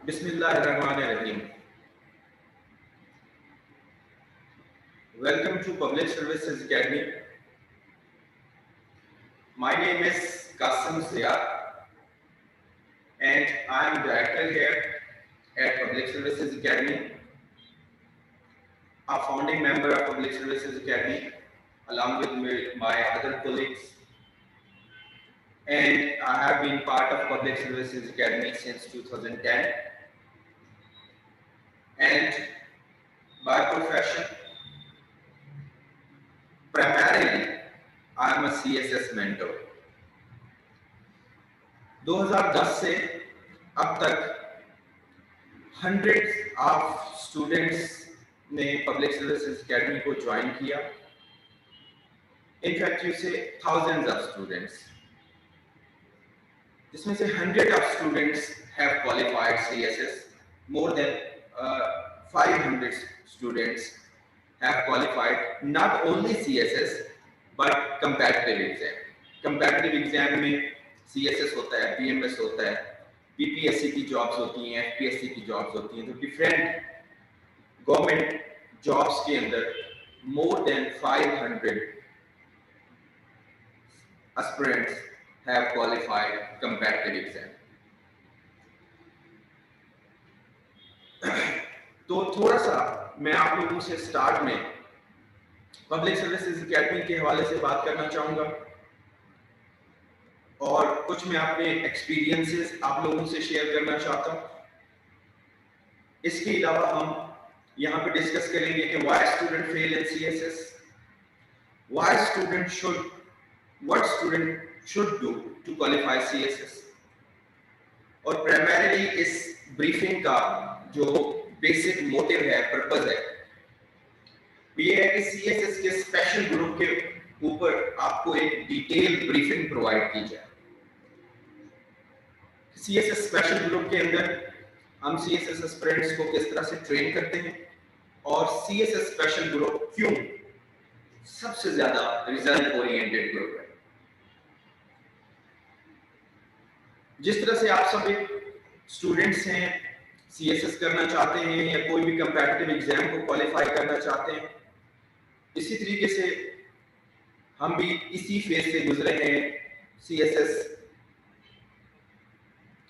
Bismillahirrahmanirrahim. Welcome to Public Services Academy. My name is Qasim Zia and I am director here at Public Services Academy, a founding member of Public Services Academy along with my other colleagues, and I have been part of Public Services Academy since 2010, and by profession, primarily I am a CSS mentor. 2010 से अब तक hundreds of students ने public services academy को join किया. In fact you से thousands of students, जिसमें से 100 of students have qualified CSS. More than 500 students have qualified not only CSS but competitive exam. Competitive exam में CSS होता है, PMS होता है, PPSC की जॉब्स होती हैं, FPSC की जॉब्स होती हैं. तो डिफरेंट गवर्नमेंट जॉब्स के अंदर more than 500 aspirants have qualified competitive exam. तो थोड़ा सा मैं आप लोगों से स्टार्ट में पब्लिक सर्विसेज एकेडमी के हवाले से बात करना चाहूँगा और कुछ मैं अपने एक्सपीरियंसेस आप लोगों से शेयर करना चाहता हूँ. इसके अलावा हम यहाँ पे डिस्कस करेंगे कि why student fail in CSS, what student should do to qualify CSS, और प्राइमरीली इस ब्रीफिंग का जो बेसिक मोटिव है, पर्पस है, ये है कि CSS के स्पेशल ग्रुप के ऊपर आपको एक डिटेल ब्रीफिंग प्रोवाइड की जाए. CSS स्पेशल ग्रुप के अंदर हम CSS एस्पिरेंट्स को किस तरह से ट्रेन करते हैं और CSS स्पेशल ग्रुप क्यों सबसे ज्यादा रिजल्ट ओरिएंटेड ग्रुप है. जिस तरह से आप सभी स्टूडेंट्स हैं, CSS करना चाहते हैं या कोई भी कंपैटिटिव एग्जाम को क्वालिफाई करना चाहते हैं, इसी तरीके से हम भी इसी फेज से गुजरे हैं CSS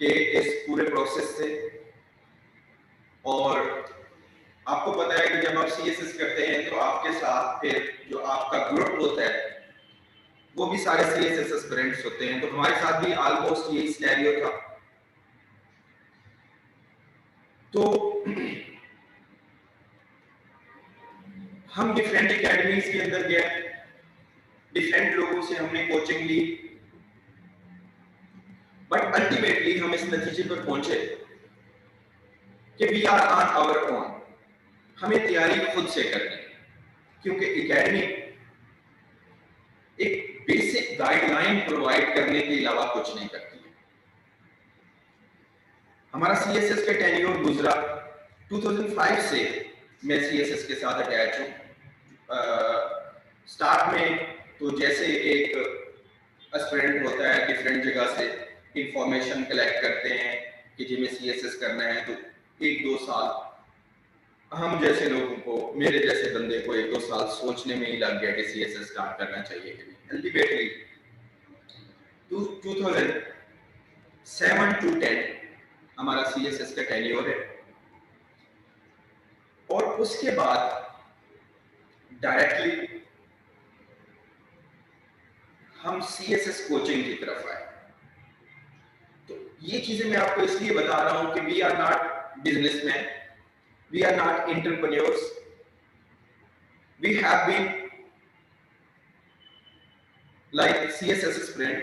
के इस पूरे प्रोसेस से. और आपको पता है कि जब आप CSS करते हैं तो आपके साथ फिर जो आपका ग्रुप होता है वो भी सारे CSS एस्पिरेंट्स होते हैं. तो हमारे साथ भी ऑलमोस्ट यही सिनेरियो था. तो हम डिफरेंट एकेडमीज के अंदर गए, डिफरेंट लोगों से हमने कोचिंग ली, बट अल्टीमेटली हम इस नतीजे पर पहुंचे कि we are on our own. हमें तैयारी खुद से करनी है, क्योंकि एकेडमी एक बेसिक गाइडलाइन प्रोवाइड करने के अलावा कुछ नहीं करती है. हमारा CSS का टेन्योर गुजरा 2005 से मैं CSS के साथ अटैच हूँ. स्टार्ट में तो जैसे एक एस्पिरेंट होता है डिफरेंट जगह से इंफॉर्मेशन कलेक्ट करते हैं कि जिन्हें CSS करना है, तो 1-2 साल हम जैसे लोगों को, मेरे जैसे बंदे को 1-2 साल सोचने में ही लग गया कि CSS स्टार्ट करना चाहिए कि नहीं. अल्टीमेटली 2007 to 10 हमारा CSS का टेन्योर है और उसके बाद डायरेक्टली हम CSS कोचिंग की तरफ आए. तो ये चीजें मैं आपको इसलिए बता रहा हूं कि we are not businessman, we are not entrepreneurs, we have been like CSS aspirant,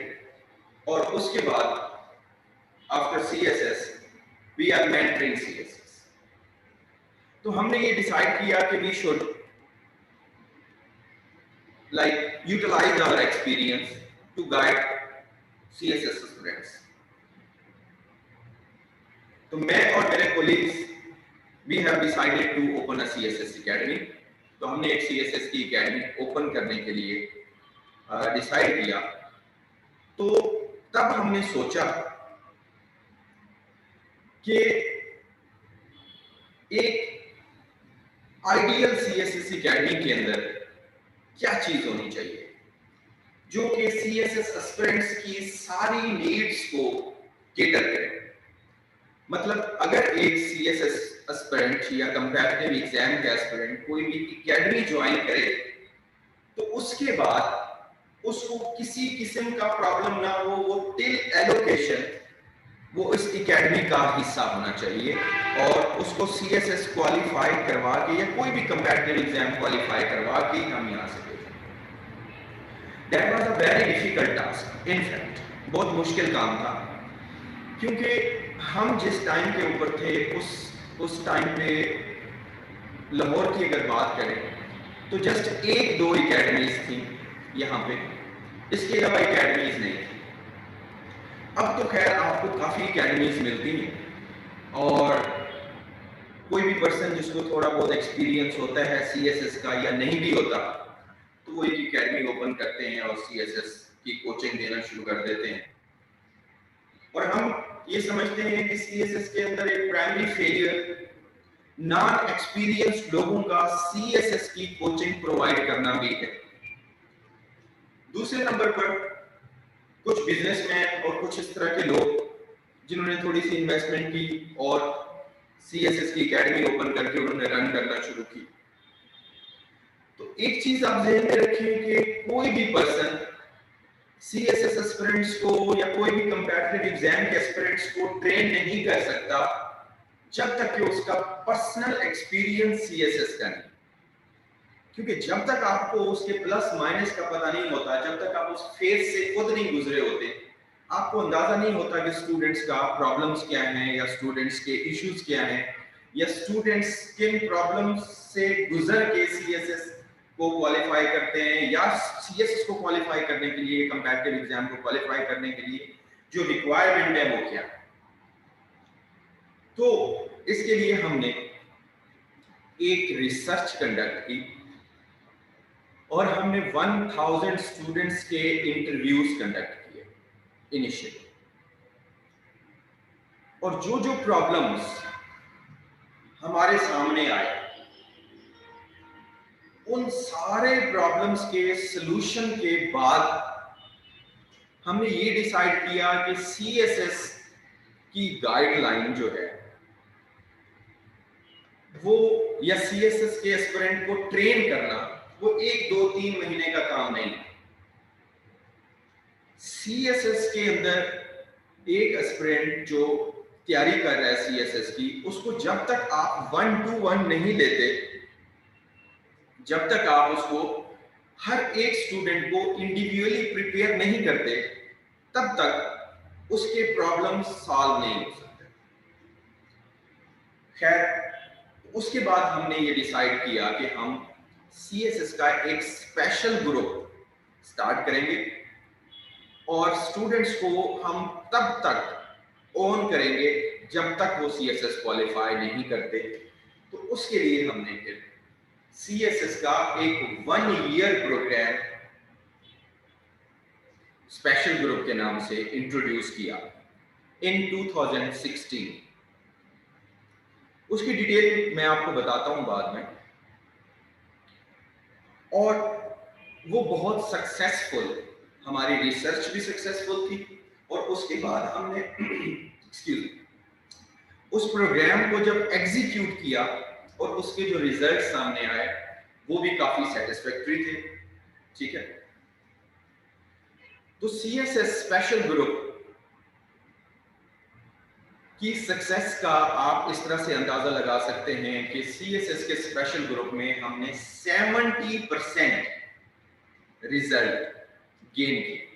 और उसके बाद after CSS we are mentoring CSS. तो हमने ये डिसाइड किया कि we should like utilize our experience to guide CSS students. तो मैं और मेरे colleagues we have decided to open a CSS academy. तो हमने एक CSS की academy open करने के लिए डिसाइड किया. तो तब हमने सोचा कि एक आइडियल सीएसएस एकेडमी के अंदर क्या चीज होनी चाहिए जो कि सीएसएस एस्पिरेंट्स की सारी नीड्स को केटर करे। मतलब अगर एक सीएसएस एस्पिरेंट या कंपैरेटिव एग्जाम का एस्पिरेंट कोई भी एकेडमी ज्वाइन करे तो उसके बाद उसको किसी किस्म का प्रॉब्लम ना हो, वो टिल एलोकेशन वो इस एकेडमी का हिस्सा होना चाहिए और उसको सीएसएस क्वालिफाई करवा के या कोई भी कंपैरेटिव एग्जाम क्वालिफाई करवा के हम यहाँ से भेजें। That was a very difficult task, in fact बहुत मुश्किल काम था, क्योंकि हम जिस टाइम के ऊपर थे उस टाइम पे लाहौर की अगर बात करें तो जस्ट एक दो एकेडमीज थी यहाँ पे, इसके अलावा एकेडमीज नहीं थी। अब तो खैर आपको काफ़ी एकेडमीज मिलती हैं और कोई भी पर्सन जिसको थोड़ा बहुत एक्सपीरियंस होता है सीएसएस का या नहीं भी होता तो वो एक एकेडमी ओपन करते हैं और सीएसएस की कोचिंग देना शुरू कर देते हैं। और हम ये समझते हैं कि सीएसएस के अंदर एक प्राइमरी फेलियर नॉन एक्सपीरियंस्ड लोगों का सीएसएस की कोचिंग प्रोवाइड करना भी है। दूसरे नंबर पर कुछ बिजनेसमैन और कुछ इस तरह के लोग जिन्होंने थोड़ी सी इन्वेस्टमेंट की और सीएसएस की एकेडमी ओपन करके उन्होंने रन करना शुरू की। तो एक चीज आप ध्यान में रखिए कि कोई भी पर्सन सीएसएस एस्पिरेंट्स को या कोई भी कंपैरेटिव एग्जाम के एस्पिरेंट्स को ट्रेन नहीं कर सकता जब तक कि उसका पर्सनल एक्सपीरियंस सीएसएस का नहीं। क्योंकि जब तक आपको उसके प्लस माइनस का पता नहीं होता, जब तक आप उस फेज से खुद नहीं गुजरे होते, आपको अंदाजा नहीं होता कि स्टूडेंट्स का प्रॉब्लम्स क्या हैं या स्टूडेंट्स के इश्यूज क्या हैं या स्टूडेंट्स किन प्रॉब्लम्स से गुजर के सीएसएस को क्वालिफाई करते हैं या सीएसएस को क्वालिफाई करने के लिए, कंपैरेटिव एग्जाम को क्वालिफाई करने के लिए जो रिक्वायरमेंट है वो क्या। तो इसके लिए हमने एक रिसर्च कंडक्ट की और हमने 1000 स्टूडेंट्स के इंटरव्यूज कंडक्ट किए इनिशियली। और जो जो प्रॉब्लम्स हमारे सामने आए उन सारे प्रॉब्लम्स के सलूशन के बाद हमने ये डिसाइड किया कि सीएसएस की गाइडलाइन जो है वो या सीएसएस के एस्पिरेंट को ट्रेन करना वो 1 2 3 महीने का काम नहीं है। सीएसएस के अंदर एक एस्पिरेंट जो तैयारी कर रहा है सीएसएस की, उसको जब तक आप 1-to-1 नहीं देते, जब तक आप उसको हर एक स्टूडेंट को इंडिविजुअली प्रिपेयर नहीं करते, तब तक उसके प्रॉब्लम सॉल्व नहीं हो सकते। खैर उसके बाद हमने ये डिसाइड किया कि हम सीएसएस का एक स्पेशल ग्रुप स्टार्ट करेंगे और स्टूडेंट्स को हम तब तक ऑन करेंगे जब तक वो सीएसएस क्वालिफाई नहीं करते। तो उसके लिए हमने फिर सीएसएस का एक 1 ईयर प्रोग्राम स्पेशल ग्रुप के नाम से इंट्रोड्यूस किया इन 2016। उसकी डिटेल मैं आपको बताता हूं बाद में। और वो बहुत सक्सेसफुल, हमारी रिसर्च भी सक्सेसफुल थी और उसके बाद हमने एक्सक्यूज उस प्रोग्राम को जब एग्जीक्यूट किया और उसके जो रिजल्ट सामने आए वो भी काफी सेटिस्फैक्टरी थे। ठीक है, तो सीएसएस स्पेशल ग्रुप की सक्सेस का आप इस तरह से अंदाजा लगा सकते हैं कि सीएसएस के स्पेशल ग्रुप में हमने 70% रिजल्ट गेन किए।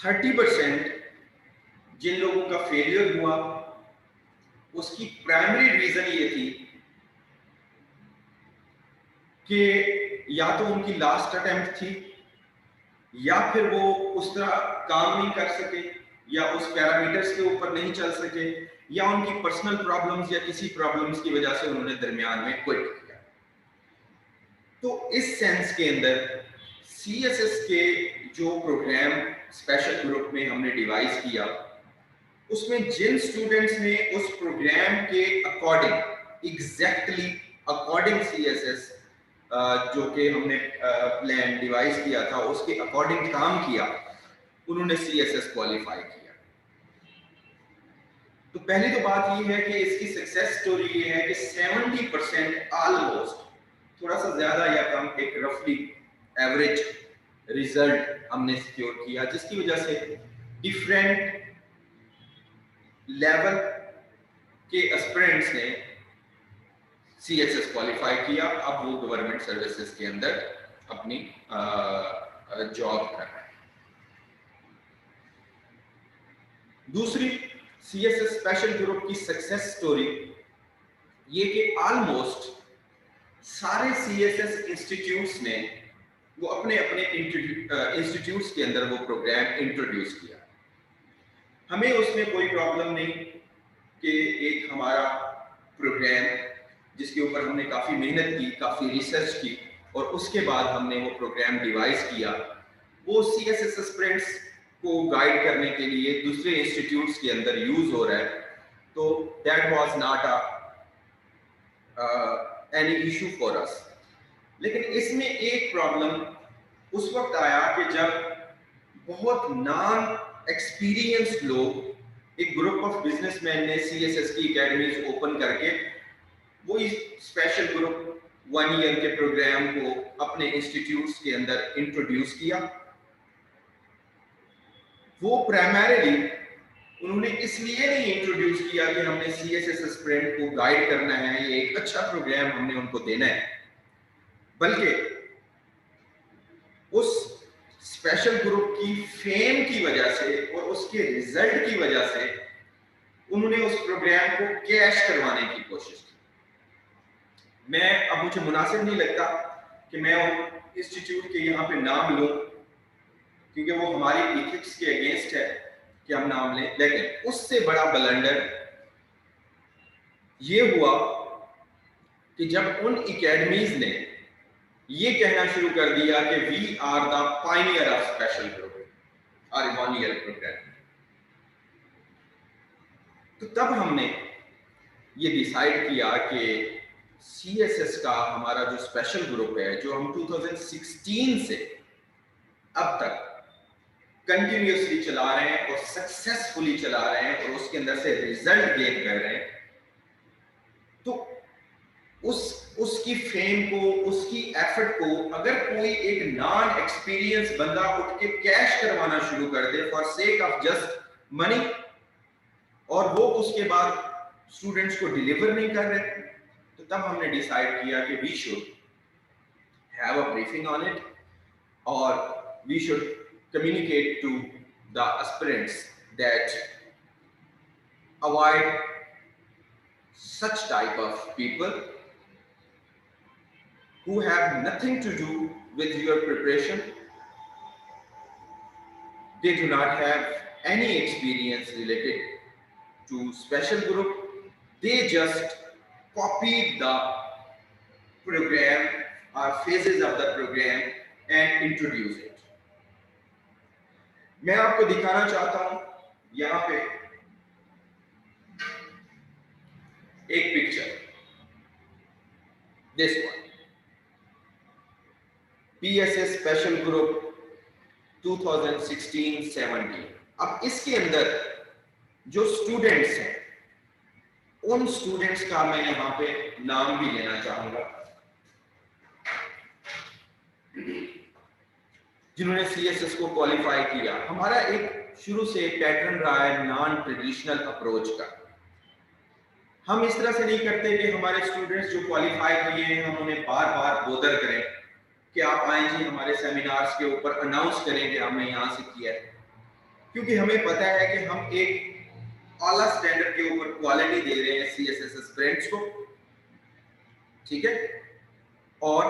30% जिन लोगों का फेलियर हुआ उसकी प्राइमरी रीजन ये थी कि या तो उनकी लास्ट अटेम्प्ट थी या फिर वो उस तरह काम नहीं कर सके या उस पैरामीटर्स के ऊपर नहीं चल सके या उनकी पर्सनल प्रॉब्लम्स या किसी प्रॉब्लम्स की वजह से उन्होंने दरमियान में क्विट किया। तो इस सेंस के अंदर सीएसएस के जो प्रोग्राम स्पेशल ग्रुप में हमने डिवाइस किया उसमें जिन स्टूडेंट्स ने उस प्रोग्राम के अकॉर्डिंग एग्जैक्टली अकॉर्डिंग सीएसएस जो कि हमने प्लान डिवाइस किया था उसके अकॉर्डिंग काम किया, उन्होंने सीएसएस क्वालिफाई किया। तो पहली तो बात ये है कि इसकी सक्सेस स्टोरी ये है कि 70% ऑलमोस्ट, थोड़ा सा ज्यादा या कम, एक रफली एवरेज रिजल्ट हमने सिक्योर किया, जिसकी वजह से डिफरेंट लेवल के एस्पिरेंट्स ने सीएसएस क्वालिफाई किया। अब वो गवर्नमेंट सर्विसेज के अंदर अपनी जॉब कर रहे हैं। दूसरी सीएसएस स्पेशल ग्रुप की सक्सेस स्टोरी ये कि ऑलमोस्ट सारे सीएसएस इंस्टीट्यूट्स ने वो अपने अपने इंस्टीट्यूट्स के अंदर वो प्रोग्राम इंट्रोड्यूस किया। हमें उसमें कोई प्रॉब्लम नहीं कि एक हमारा प्रोग्राम जिसके ऊपर हमने काफ़ी मेहनत की, काफ़ी रिसर्च की और उसके बाद हमने वो प्रोग्राम डिवाइस किया, वो सीएसएस एस्पिरेंट्स को गाइड करने के लिए दूसरे इंस्टीट्यूट्स के अंदर यूज हो रहा है, तो that was not any issue for us. लेकिन इसमें एक प्रॉब्लम उस वक्त आया कि जब बहुत नॉन एक्सपीरियंस्ड लोग, एक ग्रुप ऑफ बिजनेसमैन ने सीएसएस की एकेडमीज ओपन करके वो इस स्पेशल ग्रुप 1 ईयर के प्रोग्राम को अपने इंस्टीट्यूट्स के अंदर इंट्रोड्यूस किया। वो प्राइमरीली उन्होंने इसलिए नहीं इंट्रोड्यूस किया कि हमने सीएसएस एस्पिरेंट को गाइड करना है, ये एक अच्छा प्रोग्राम हमने उनको देना है, बल्कि उस स्पेशल ग्रुप की फेम की वजह से और उसके रिजल्ट की वजह से उन्होंने उस प्रोग्राम को कैश करवाने की कोशिश की। अब मुझे मुनासिब नहीं लगता कि मैं उन इंस्टीट्यूट के यहाँ पे नाम लूं, क्योंकि वो हमारी एथिक्स के अगेंस्ट है कि हम नाम लें। लेकिन उससे बड़ा ब्लंडर ये हुआ कि जब उन एकेडमीज ने ये कहना शुरू कर दिया कि we are the pioneer of special group और 1 ईयर प्रोग्राम, तो तब हमने ये डिसाइड किया कि सीएसएस का हमारा जो स्पेशल ग्रुप है, जो हम 2016 से अब तक कंटिन्यूअसली चला रहे हैं और सक्सेसफुली चला रहे हैं और उसके अंदर से रिजल्ट गेन कर रहे हैं, तो उसकी फेम को, उसकी एफर्ट को अगर कोई एक नॉन एक्सपीरियंस बंदा उठ के कैश करवाना शुरू कर दे for sake of just money, और वो उसके बाद स्टूडेंट्स को डिलीवर नहीं कर रहे, तो तब हमने डिसाइड किया कि we should have a briefing on it और we should communicate to the aspirants that avoid such type of people who have nothing to do with your preparation. They do not have any experience related to special group. They just copied the program or phases of the program and introduce it. मैं आपको दिखाना चाहता हूं यहां पे एक picture, this one, PSS special group 2016-17। अब इसके अंदर जो स्टूडेंट्स हैं, उन स्टूडेंट्स का मैं यहां पे नाम भी लेना चाहूंगा जिन्होंने सीएसएस को क्वालिफाई किया। हमारा एक शुरू से पैटर्न रहा है नॉन ट्रेडिशनल अप्रोच का। हम इस तरह से नहीं करते कि हमारे स्टूडेंट्स जो क्वालिफाई किए हैं हम उन्हें बार बार बोदर करें कि आप आए जी हमारे सेमिनार्स के ऊपर अनाउंस करें कि हमने यहाँ से किया है, क्योंकि हमें पता है कि हम एक आला स्टैंडर्ड के ऊपर क्वालिटी दे रहे हैं सीएसएस एस्पिरेंट्स को, ठीक है, और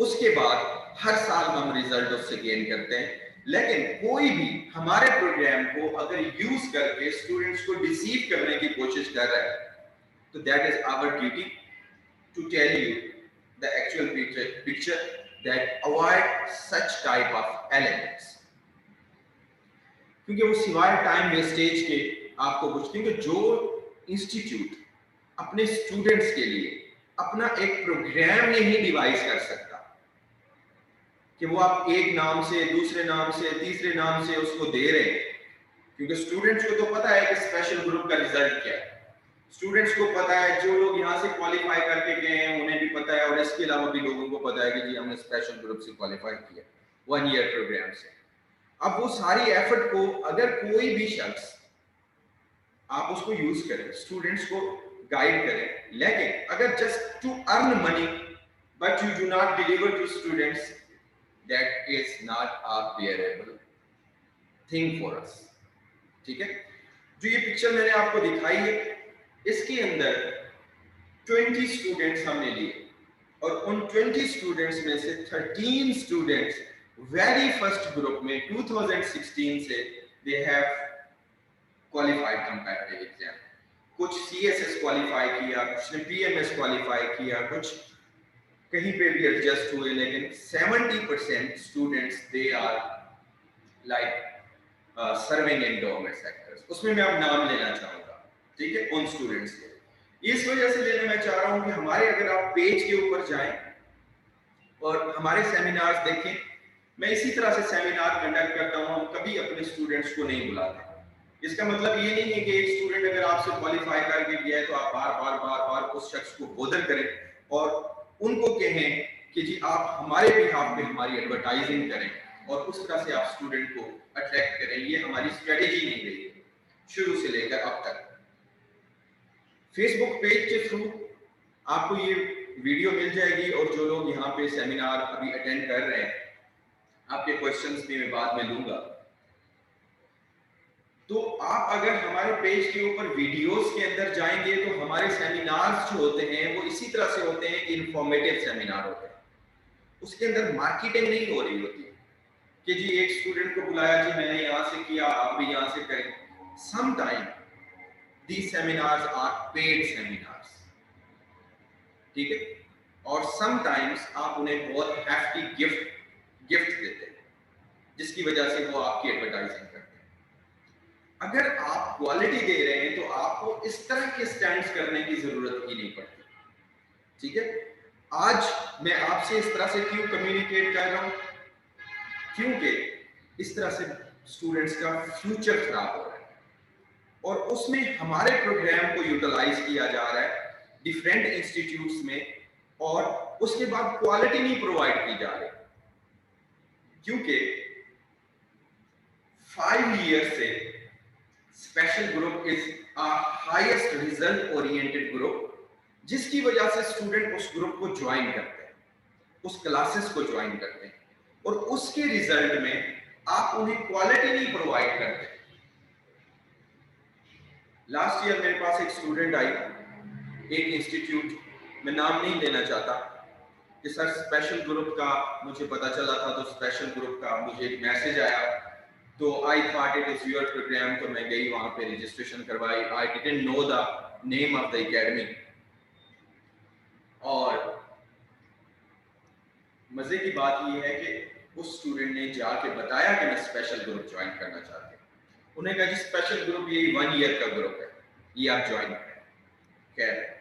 उसके बाद हर साल हम रिजल्ट उससे गेन करते हैं। लेकिन कोई भी हमारे प्रोग्राम को अगर यूज करके स्टूडेंट्स को डिसीव करने की कोशिश कर रहा है, तो that is our duty to tell you the actual picture that avoid such type of elements, क्योंकि वो सिवाय टाइम वेस्टेज के आपको पूछती हूँ कि जो इंस्टीट्यूट अपने स्टूडेंट्स के लिए अपना एक प्रोग्राम नहीं डिवाइस कर सकता कि वो आप एक नाम से, दूसरे नाम से, तीसरे नाम से उसको दे रहे हैं, क्योंकि स्टूडेंट्स को तो पता है कि स्पेशल ग्रुप का रिजल्ट क्या है, स्टूडेंट्स को पता है, जो लोग यहाँ से क्वालिफाई करके गए हैं उन्हें भी पता है, और इसके अलावा भी लोगों को पता है कि जी हमने स्पेशल ग्रुप से क्वालिफाई किया 1 ईयर प्रोग्राम से। अब वो सारी एफर्ट को अगर कोई भी शख्स आप उसको यूज करें, स्टूडेंट्स को गाइड करें, लेकिन अगर just to earn money but you do not deliver to students, that is not a bearable thing for us. ठीक है, जो ये पिक्चर मैंने आपको दिखाई है, इसके अंदर 20 स्टूडेंट्स हमने लिए, और उन 20 स्टूडेंट्स में से 13 स्टूडेंट्स वेरी फर्स्ट ग्रुप में 2016 से they have qualified comparative exam. कुछ सीएसएस क्वालिफाई किया, कुछ ने पीएमएस क्वालिफाई किया, कुछ कहीं पे भी एडजस्ट हुए, लेकिन 70% students they are like serving in government sectors. उसमें मैं अब नाम लेना चाहूंगा, ठीक है, उन स्टूडेंट्स के। इस वजह से लेना मैं चाह रहा हूं कि हमारे, अगर आप पेज के ऊपर जाएं और हमारे सेमिनार्स देखें, मैं इसी तरह से सेमिनार कंडक्ट करता हूं, हम कभी अपने स्टूडेंट्स को नहीं बुलाते। इसका मतलब ये नहीं है कि एक स्टूडेंट अगर आपसे क्वालिफाई करके गया है तो आप बार बार बार बार उस शख्स को बोधन करें और उनको कहें कि जी आप हमारे बिहाफ पे हमारी एडवर्टाइजिंग करें और उस तरह से आप स्टूडेंट को अट्रैक्ट करें। ये हमारी स्ट्रेटेजी नहीं रही है शुरू से लेकर अब तक। फेसबुक पेज के थ्रू आपको ये वीडियो मिल जाएगी, और जो लोग यहाँ पे सेमिनार अभी अटेंड कर रहे हैं, आपके क्वेश्चंस भी मैं बाद में लूंगा। तो आप अगर हमारे पेज के ऊपर वीडियोस के अंदर जाएंगे तो हमारे सेमिनार्स जो होते हैं वो इसी तरह से होते हैं, इंफॉर्मेटिव सेमिनार होते हैं। उसके अंदर मार्केटिंग नहीं हो रही होती कि जी एक स्टूडेंट को बुलाया, जी मैंने यहाँ से किया, आप भी यहाँ से करें। Some time these seminars are paid seminars, ठीक है, और समटाइम्स आप उन्हें बहुत हैफ्टी गिफ्ट देते हैं जिसकी वजह से वो आपकी एडवर्टाइजिंग करते हैं। अगर आप क्वालिटी दे रहे हैं तो आपको इस तरह के स्टैंड्स करने की जरूरत ही नहीं पड़ती, ठीक है। आज मैं आपसे इस तरह से क्यों कम्युनिकेट कर रहा हूं, क्योंकि इस तरह से स्टूडेंट्स का फ्यूचर खराब हो रहा है, और उसमें हमारे प्रोग्राम को यूटिलाइज किया जा रहा है डिफरेंट इंस्टीट्यूट्स में, और उसके बाद क्वालिटी नहीं प्रोवाइड की जा रही, क्योंकि 5 ईयर से special group is a highest result oriented group, जिसकी वजह से स्टूडेंट उस ग्रुप को ज्वाइन करते हैं, उस क्लासेस को ज्वाइन करते हैं, और उसके रिजल्ट में आप उन्हें क्वालिटी नहीं प्रोवाइड करते। लास्ट ईयर मेरे पास एक स्टूडेंट आई, एक इंस्टीट्यूट, मैं नाम नहीं लेना चाहता, कि सर स्पेशल ग्रुप का मुझे पता चला था, तो स्पेशल ग्रुप का मुझे एक मैसेज आया, तो I thought it is your programme, तो मैं गई वहां पे रजिस्ट्रेशन करवाई। I didn't know the name of the academy, और मजे की बात यह है कि उस स्टूडेंट ने जाके बताया कि मैं स्पेशल ग्रुप ज्वाइन करना चाहती हूँ। उन्हें कहा जी स्पेशल ग्रुप ये 1 ईयर का ग्रुप है, ये आप ज्वाइन करें। खैर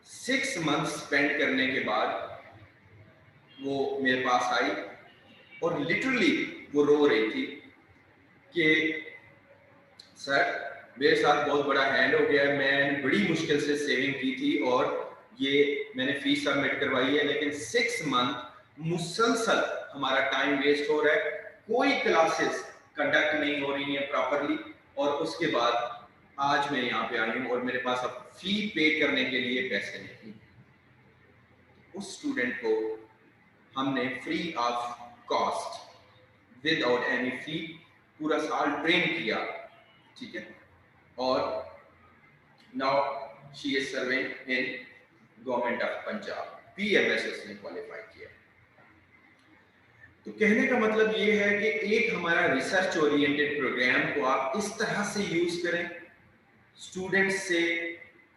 6 मंथ स्पेंड करने के बाद वो मेरे पास आई, और लिटरली वो रो रही थी कि सर मेरे साथ बहुत बड़ा हैंड हो गया, मैंने बड़ी मुश्किल से सेविंग की थी और ये मैंने फीस सबमिट करवाई है, लेकिन 6 मंथ मुसलसल हमारा टाइम वेस्ट हो रहा है, कोई क्लासेस कंडक्ट नहीं हो रही हैं प्रॉपरली, और उसके बाद आज मैं यहाँ पे आई हूँ और मेरे पास अब फी पे करने के लिए पैसे नहीं। उस स्टूडेंट को हमने free of cost without any fee पूरा साल ट्रेन किया, ठीक है, और now she is serving in government of Punjab, PMS उसने क्वालिफाई किया। तो कहने का मतलब ये है कि एक हमारा रिसर्च ओरिएंटेड प्रोग्राम को आप इस तरह से यूज करें स्टूडेंट्स से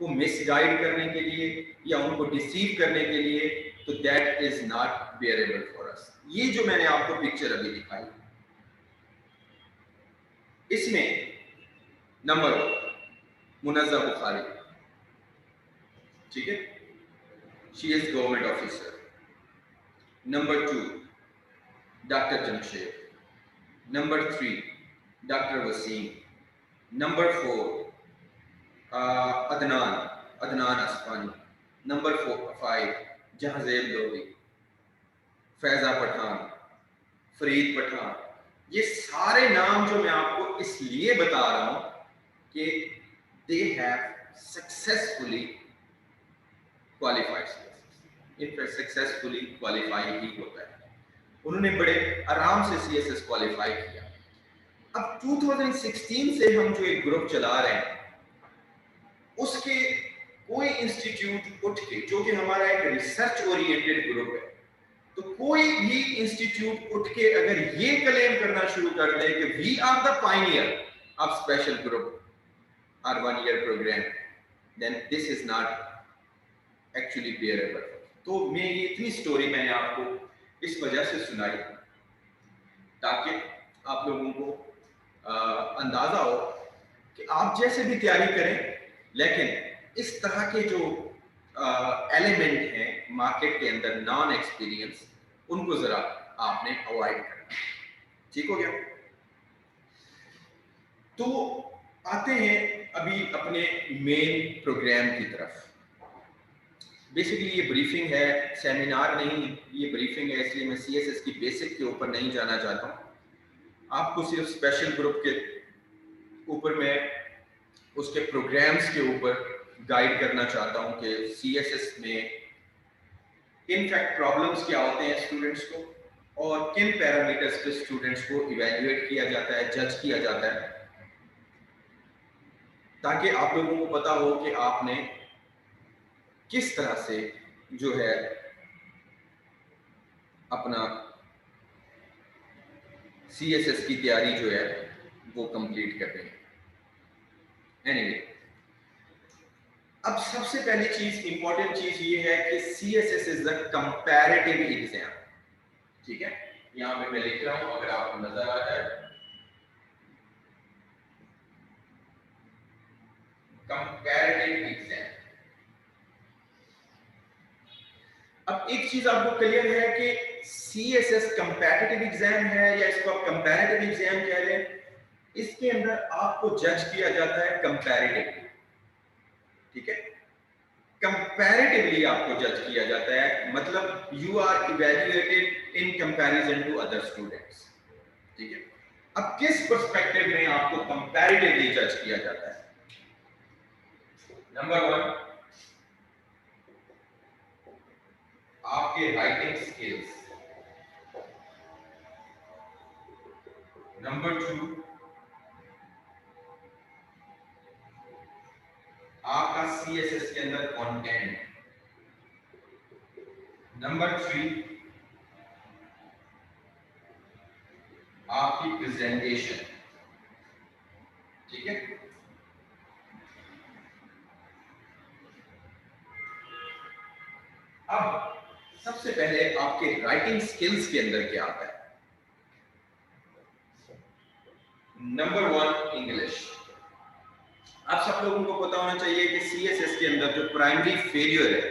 को मिसगाइड करने के लिए या उनको डिसीव करने के लिए, तो that is not bearable for us. ये जो मैंने आपको पिक्चर अभी दिखाई, इसमें नंबर 1 मुनज़्ज़ा बुखारी, ठीक है, she is government officer. Number 2 doctor Jamshed. Number 3 doctor Waseem. Number 4 Adnan Adnan Asfani. Number 5 Jahanzeb Lodhi, Faiza Pathan, Farid Pathan. ये सारे नाम जो मैं आपको इसलिए बता रहा हूं कि they have successfully qualified. In fact successfully qualify ही होता है, उन्होंने बड़े आराम से सीएसएस क्वालिफाई किया। अब 2016 से हम जो एक ग्रुप चला रहे हैं, उसके कोई इंस्टीट्यूट उठ के, जो कि हमारा एक रिसर्च ओरिएंटेड ग्रुप है, तो कोई भी इंस्टीट्यूट उठ के अगर ये क्लेम करना शुरू कर दे कि we are the pioneer of special group और 1 year programme, then this is not actually bearable. तो मैं ये इतनी स्टोरी मैंने आपको इस वजह से सुनाई ताकि आप लोगों को अंदाजा हो कि आप जैसे भी तैयारी करें, लेकिन इस तरह के जो एलिमेंट हैं मार्केट के अंदर नॉन एक्सपीरियंस, उनको जरा आपने अवॉइड करना। ठीक हो गया? तो आते हैं अभी अपने मेन प्रोग्राम की तरफ। बेसिकली ये ब्रीफिंग है, सेमिनार नहीं, ये ब्रीफिंग है, इसलिए मैं सीएसएस की बेसिक के ऊपर नहीं जाना चाहता हूँ। आपको सिर्फ स्पेशल ग्रुप के ऊपर मैं उसके प्रोग्राम्स के ऊपर गाइड करना चाहता हूँ कि सीएसएस में इनफैक्ट प्रॉब्लम्स क्या होते हैं स्टूडेंट्स को, और किन पैरामीटर्स पे स्टूडेंट्स को इवैल्यूएट किया जाता है, जज किया जाता है, ताकि आप लोगों को पता हो कि आपने किस तरह से जो है अपना सीएसएस की तैयारी जो है वो कंप्लीट कर रहे हैं। एनीवे, अब सबसे पहली चीज, इंपॉर्टेंट चीज ये है कि CSS is the comparative exam. ठीक है, यहां पे मैं लिख रहा हूं, अगर आपको नजर आ जाए, कंपैरेटिव एग्जाम। अब एक चीज आपको क्लियर है कि सीएसएस कंपैरेटिव एग्जाम है या इसको आप कंपैरेटिव एग्जाम कह रहे हैं, इसके अंदर आपको जज किया जाता है कंपैरेटिवली। ठीक है, कंपैरेटिवली आपको जज किया जाता है, मतलब you are evaluated in comparison to other students. ठीक है, अब किस पर्सपेक्टिव में आपको कंपैरेटिवली जज किया जाता है? नंबर 1, आपके राइटिंग स्किल्स। नंबर 2, आपका सीएसएस के अंदर कंटेंट। नंबर 3, आपकी प्रेजेंटेशन। ठीक है, अब सबसे पहले आपके राइटिंग स्किल्स के अंदर क्या आता है? Number 1, English. आप सब लोगों को पता होना चाहिए कि सीएसएस के अंदर जो प्राइमरी फेलियर है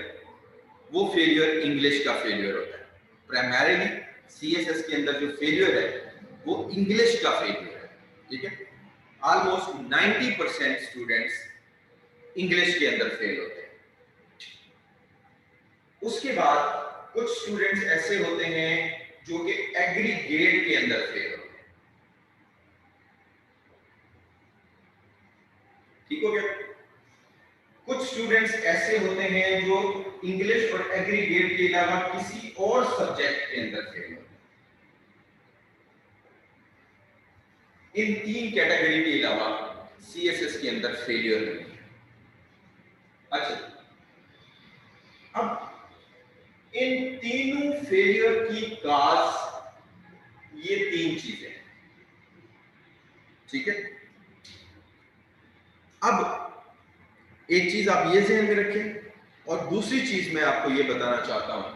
वो फेलियर इंग्लिश का फेलियर होता है। प्राइमरीली सीएसएस के अंदर जो फेलियर है वो इंग्लिश का फेलियर है। ठीक है, ऑलमोस्ट 90% स्टूडेंट्स इंग्लिश के अंदर फेल होते हैं। उसके बाद कुछ स्टूडेंट्स ऐसे होते हैं जो कि एग्रीगेट के अंदर फेल होते हैं। ठीक हो गया? कुछ स्टूडेंट्स ऐसे होते हैं जो इंग्लिश और एग्रीगेट के अलावा किसी और सब्जेक्ट के अंदर फेल होते हैं। इन 3 कैटेगरी के अलावा सीएसएस के अंदर फेलियर नहीं है। अच्छा, अब इन तीनों फेलियर की काज ये 3 चीजें हैं। ठीक है, अब एक चीज आप ये ध्यान में रखें, और दूसरी चीज मैं आपको ये बताना चाहता हूं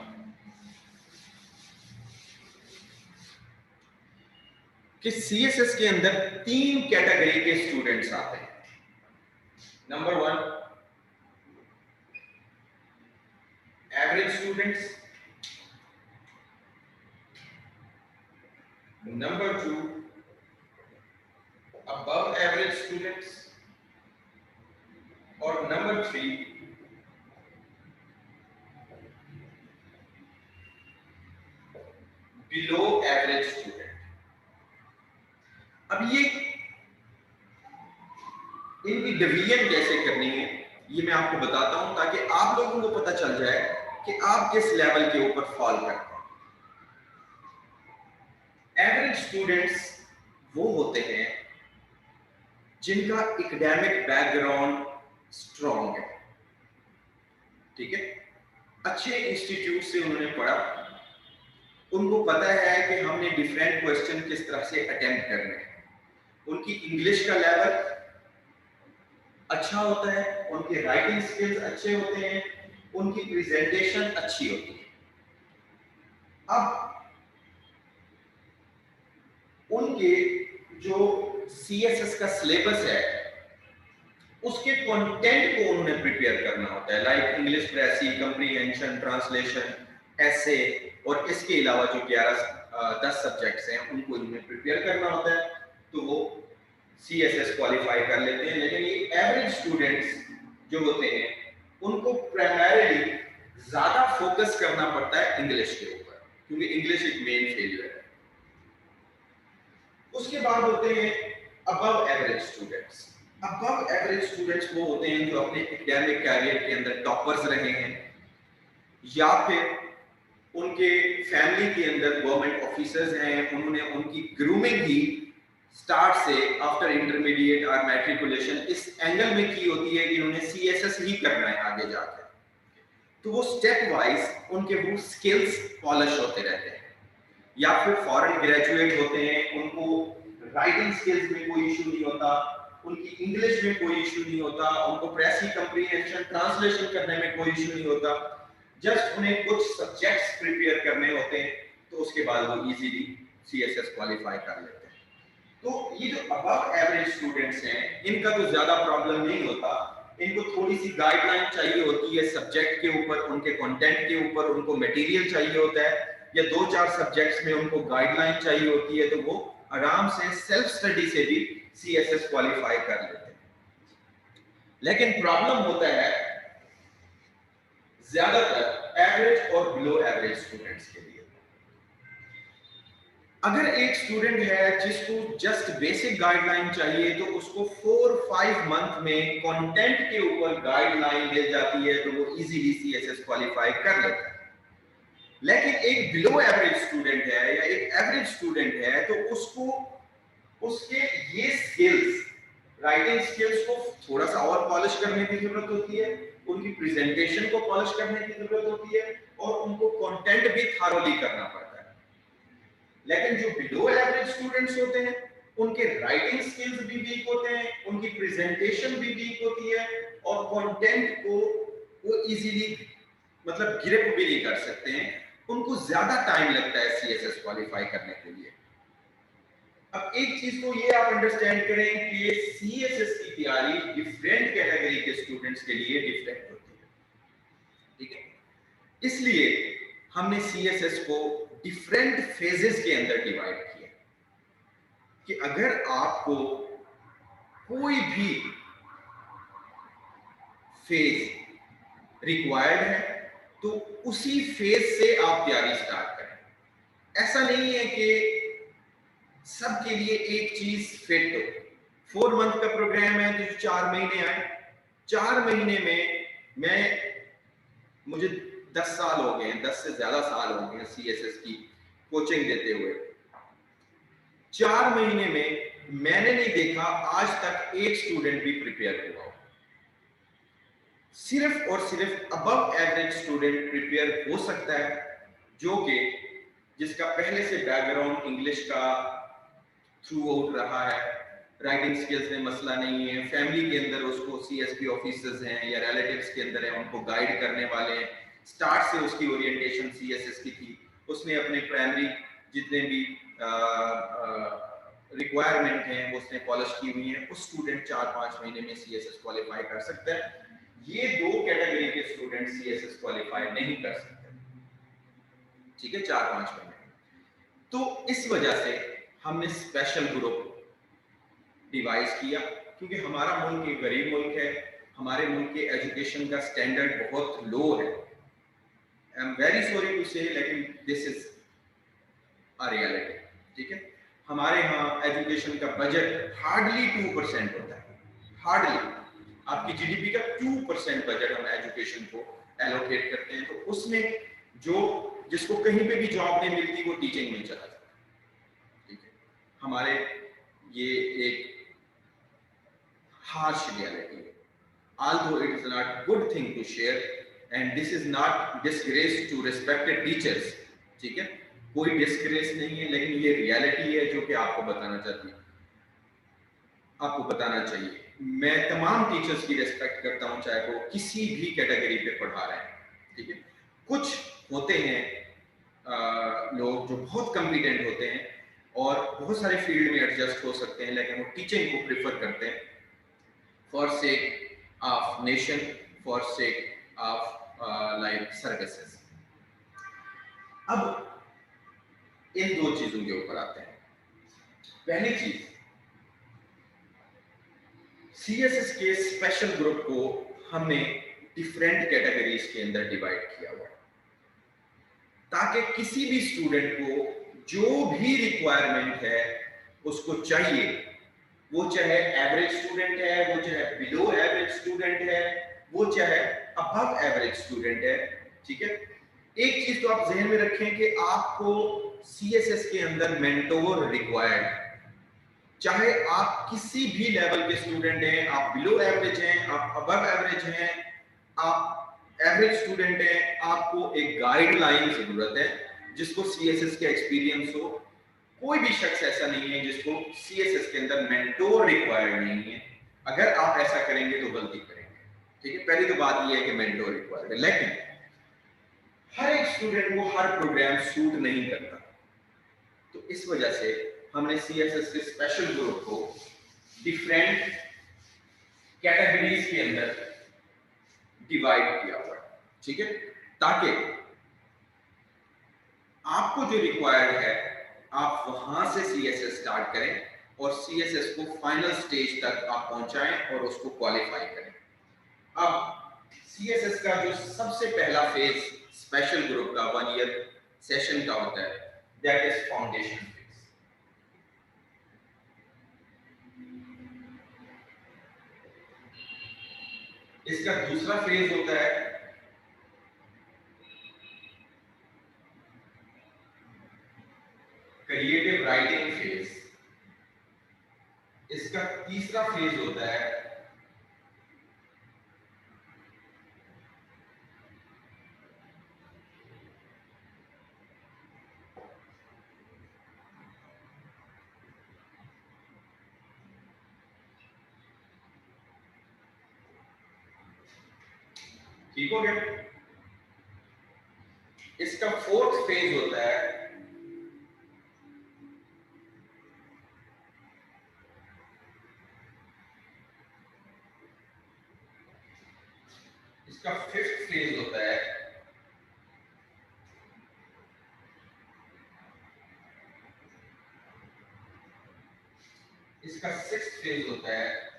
कि सीएसएस के अंदर 3 कैटेगरी के स्टूडेंट्स आते हैं। Number 1 average students, number 2 above average students, और नंबर 3 बिलो एवरेज स्टूडेंट। अब ये इनकी डिवीजन कैसे करनी है ये मैं आपको बताता हूं, ताकि आप लोगों को पता चल जाए कि आप किस लेवल के ऊपर फॉल करते हैं। एवरेज स्टूडेंट्स वो होते हैं जिनका एकेडमिक बैकग्राउंड स्ट्रॉन्ग है, ठीक है, अच्छे इंस्टीट्यूट से उन्होंने पढ़ा, उनको पता है कि हमने डिफरेंट क्वेश्चन किस तरह से अटेम्प्ट करने हैं, उनकी इंग्लिश का लेवल अच्छा होता है, उनके राइटिंग स्किल्स अच्छे होते हैं, उनकी प्रेजेंटेशन अच्छी होती है। अब उनके जो सीएसएस का सिलेबस है उसके कंटेंट को उन्होंने प्रिपेयर करना होता है, लाइक इंग्लिश प्रेसी, कंप्रीहेंशन, ट्रांसलेशन, ऐसे, और इसके अलावा जो 10 सब्जेक्ट्स हैं उनको इन्हें प्रिपेयर करना होता है, तो वो सीएसएस क्वालिफाई कर लेते हैं। लेकिन ये एवरेज स्टूडेंट्स जो होते हैं उनको प्राइमरीली ज्यादा फोकस करना पड़ता है इंग्लिश के ऊपर, क्योंकि इंग्लिश एक मेन फेलियर है। उसके बाद होते हैं above average students. Above average students वो होते हैं जो अपने एकेडमिक कैरियर के अंदर टॉपर्स रहे हैं, या फिर उनके फैमिली के अंदर गवर्नमेंट ऑफिसर्स हैं, उन्होंने उनकी ग्रूमिंग ही स्टार्ट से आफ्टर इंटरमीडिएट और मैट्रिकुलेशन इस एंगल में की होती है कि उन्होंने सीएसएस ही करना है आगे जाकर, तो वो स्टेप वाइज उनके वो स्किल्स पॉलिश होते रहते हैं। या फिर फॉरेन ग्रेजुएट होते हैं, उनको राइटिंग स्किल्स में कोई इशू नहीं होता, उनकी इंग्लिश में कोई इशू नहीं होता, उनको प्रेसी, कंप्रीहेंशन, ट्रांसलेशन करने में कोई इशू नहीं होता, जस्ट उन्हें कुछ सब्जेक्ट्स प्रिपेयर करने होते हैं, तो उसके बाद वो इजीली सीएसएस क्वालिफाई कर लेते हैं। तो ये जो अबव एवरेज स्टूडेंट्स हैं इनका तो ज्यादा प्रॉब्लम नहीं होता, इनको थोड़ी सी गाइडलाइन चाहिए होती है सब्जेक्ट के ऊपर, उनके कंटेंट के ऊपर, उनको मटेरियल चाहिए होता है, या 2-4 सब्जेक्ट्स में उनको गाइडलाइन चाहिए होती है, तो वो आराम से सेल्फ स्टडी से भी सीएसएस क्वालिफाई कर लेते हैं। लेकिन प्रॉब्लम होता है ज्यादातर एवरेज और बिलो एवरेज स्टूडेंट्स के लिए। अगर एक स्टूडेंट है जिसको जस्ट बेसिक गाइडलाइन चाहिए, तो उसको 4-5 मंथ में कंटेंट के ऊपर गाइडलाइन मिल जाती है, तो वो इजीली सीएसएस क्वालिफाई कर लेता है। लेकिन एक बिलो एवरेज स्टूडेंट है या एक एवरेज स्टूडेंट है, तो उसको उसके ये स्किल्स, राइटिंग स्किल्स को थोड़ा सा और पॉलिश करने की जरूरत होती है, उनकी प्रेजेंटेशन को पॉलिश करने की जरूरत होती है, और उनको कंटेंट भी थॉरोली करना पड़ता है। लेकिन जो बिलो एवरेज स्टूडेंट्स होते हैं उनके राइटिंग स्किल्स भी वीक होते हैं, उनकी प्रेजेंटेशन भी वीक होती है, और कंटेंट को वो इजीली मतलब ग्रिप भी नहीं कर सकते हैं, उनको ज्यादा टाइम लगता है सीएसएस क्वालिफाई करने के लिए। अब एक चीज को ये आप अंडरस्टैंड करें कि ये सीएसएस की तैयारी डिफरेंट कैटेगरी के स्टूडेंट्स के लिए डिफरेंट होती है, ठीक है। इसलिए हमने सीएसएस को डिफरेंट फेजेस के अंदर डिवाइड किया कि अगर आपको कोई भी फेज रिक्वायर्ड है तो उसी फेज से आप तैयारी स्टार्ट करें। ऐसा नहीं है कि सबके लिए एक चीज फिट हो। 4 मंथ का प्रोग्राम है तो 4 महीने आए, 4 महीने में मुझे 10 साल हो गए, 10 से ज्यादा साल हो गए सीएसएस की कोचिंग देते हुए। 4 महीने में मैंने नहीं देखा आज तक एक स्टूडेंट भी प्रिपेयर हुआ हो। सिर्फ और सिर्फ अबव एवरेज स्टूडेंट प्रिपेयर हो सकता है जो कि जिसका पहले से बैकग्राउंड इंग्लिश का थ्रू आउट रहा है, राइटिंग स्किल्स में मसला नहीं है, फैमिली के अंदर उसको सीएसपी ऑफिसर्स हैं या रिलेटिव्स के अंदर हैं उनको गाइड करने वाले हैं, स्टार्ट से उसकी ओरिएंटेशन सीएसएस की थी, उसने अपने प्राइमरी जितने भी रिक्वायरमेंट है वो उसने पॉलिश की हुई है, उस स्टूडेंट 4-5 महीने में सीएसएस क्वालिफाई कर सकता है। ये दो कैटेगरी के स्टूडेंट सीएसएस क्वालिफाई नहीं कर सकते, ठीक है, 4-5 महीने। तो इस वजह से हमने स्पेशल ग्रुप डिवाइस किया, क्योंकि हमारा मुल्क एक गरीब मुल्क है, हमारे मुल्क के एजुकेशन का स्टैंडर्ड बहुत लो है। I am very sorry to say, लेकिन दिस इज अ रियलिटी, ठीक है। हमारे यहाँ एजुकेशन का बजट हार्डली 2% होता है, हार्डली। आपकी जीडीपी का 2% बजट हम एजुकेशन को एलोकेट करते हैं, तो उसमें जो जिसको कहीं पे भी जॉब नहीं मिलती वो टीचिंग में चला जाता है, ठीक है। हमारे ये एक harsh reality. Although it is not good thing to share, and this is not disgrace to respected teachers, ठीक है, कोई डिस्ग्रेस नहीं है, लेकिन ये रियलिटी है जो कि आपको बताना चाहती है, आपको बताना चाहिए। मैं तमाम टीचर्स की रिस्पेक्ट करता हूं, चाहे वो किसी भी कैटेगरी पे पढ़ा रहे हैं, ठीक है। कुछ होते हैं लोग जो बहुत कॉम्पिटेंट होते हैं और बहुत सारे फील्ड में एडजस्ट हो सकते हैं, लेकिन वो टीचिंग को प्रेफर करते हैं for sake of nation, for sake of like services. अब इन दो चीजों के ऊपर आते हैं। पहली चीज, सीएसएस के स्पेशल ग्रुप को हमने डिफरेंट कैटेगरीज के अंदर डिवाइड किया हुआ है, ताकि किसी भी स्टूडेंट को जो भी रिक्वायरमेंट है उसको चाहिए, वो चाहे एवरेज स्टूडेंट है, वो चाहे बिलो एवरेज स्टूडेंट है, वो चाहे अबव एवरेज स्टूडेंट है, ठीक है। एक चीज तो आप जहन में रखें कि आपको सीएसएस के अंदर मेंटोर रिक्वायर्ड है, चाहे आप किसी भी लेवल के स्टूडेंट हैं, आप बिलो एवरेज हैं, आप अबव एवरेज हैं, आप एवरेज स्टूडेंट हैं, आपको एक गाइडलाइन जरूरत है जिसको सीएसएस का एक्सपीरियंस हो। कोई भी शख्स ऐसा नहीं है जिसको सीएसएस के अंदर मेंटोर रिक्वायर्ड नहीं है। अगर आप ऐसा करेंगे तो गलती करेंगे, ठीक है। पहली तो बात यह है कि मेंटोर रिक्वायर्ड है, लेकिन हर एक स्टूडेंट को हर प्रोग्राम सूट नहीं करता, तो इस वजह से हमने सीएसएस के स्पेशल ग्रुप को डिफरेंट कैटेगरीज के अंदर डिवाइड किया हुआ है, ठीक है, ताकि आपको जो रिक्वायर्ड है आप वहां से सीएसएस स्टार्ट करें और सीएसएस को फाइनल स्टेज तक आप पहुंचाएं और उसको क्वालिफाई करें। अब सीएसएस का जो सबसे पहला फेज स्पेशल ग्रुप का 1 ईयर सेशन का होता है, दैट इज फाउंडेशन फेज। इसका दूसरा फेज होता है क्रिएटिव राइटिंग फेज। इसका तीसरा फेज होता है ठीक हो गया। इसका फोर्थ फेज होता है इसका फिफ्थ फेज होता है इसका सिक्स्थ फेज होता है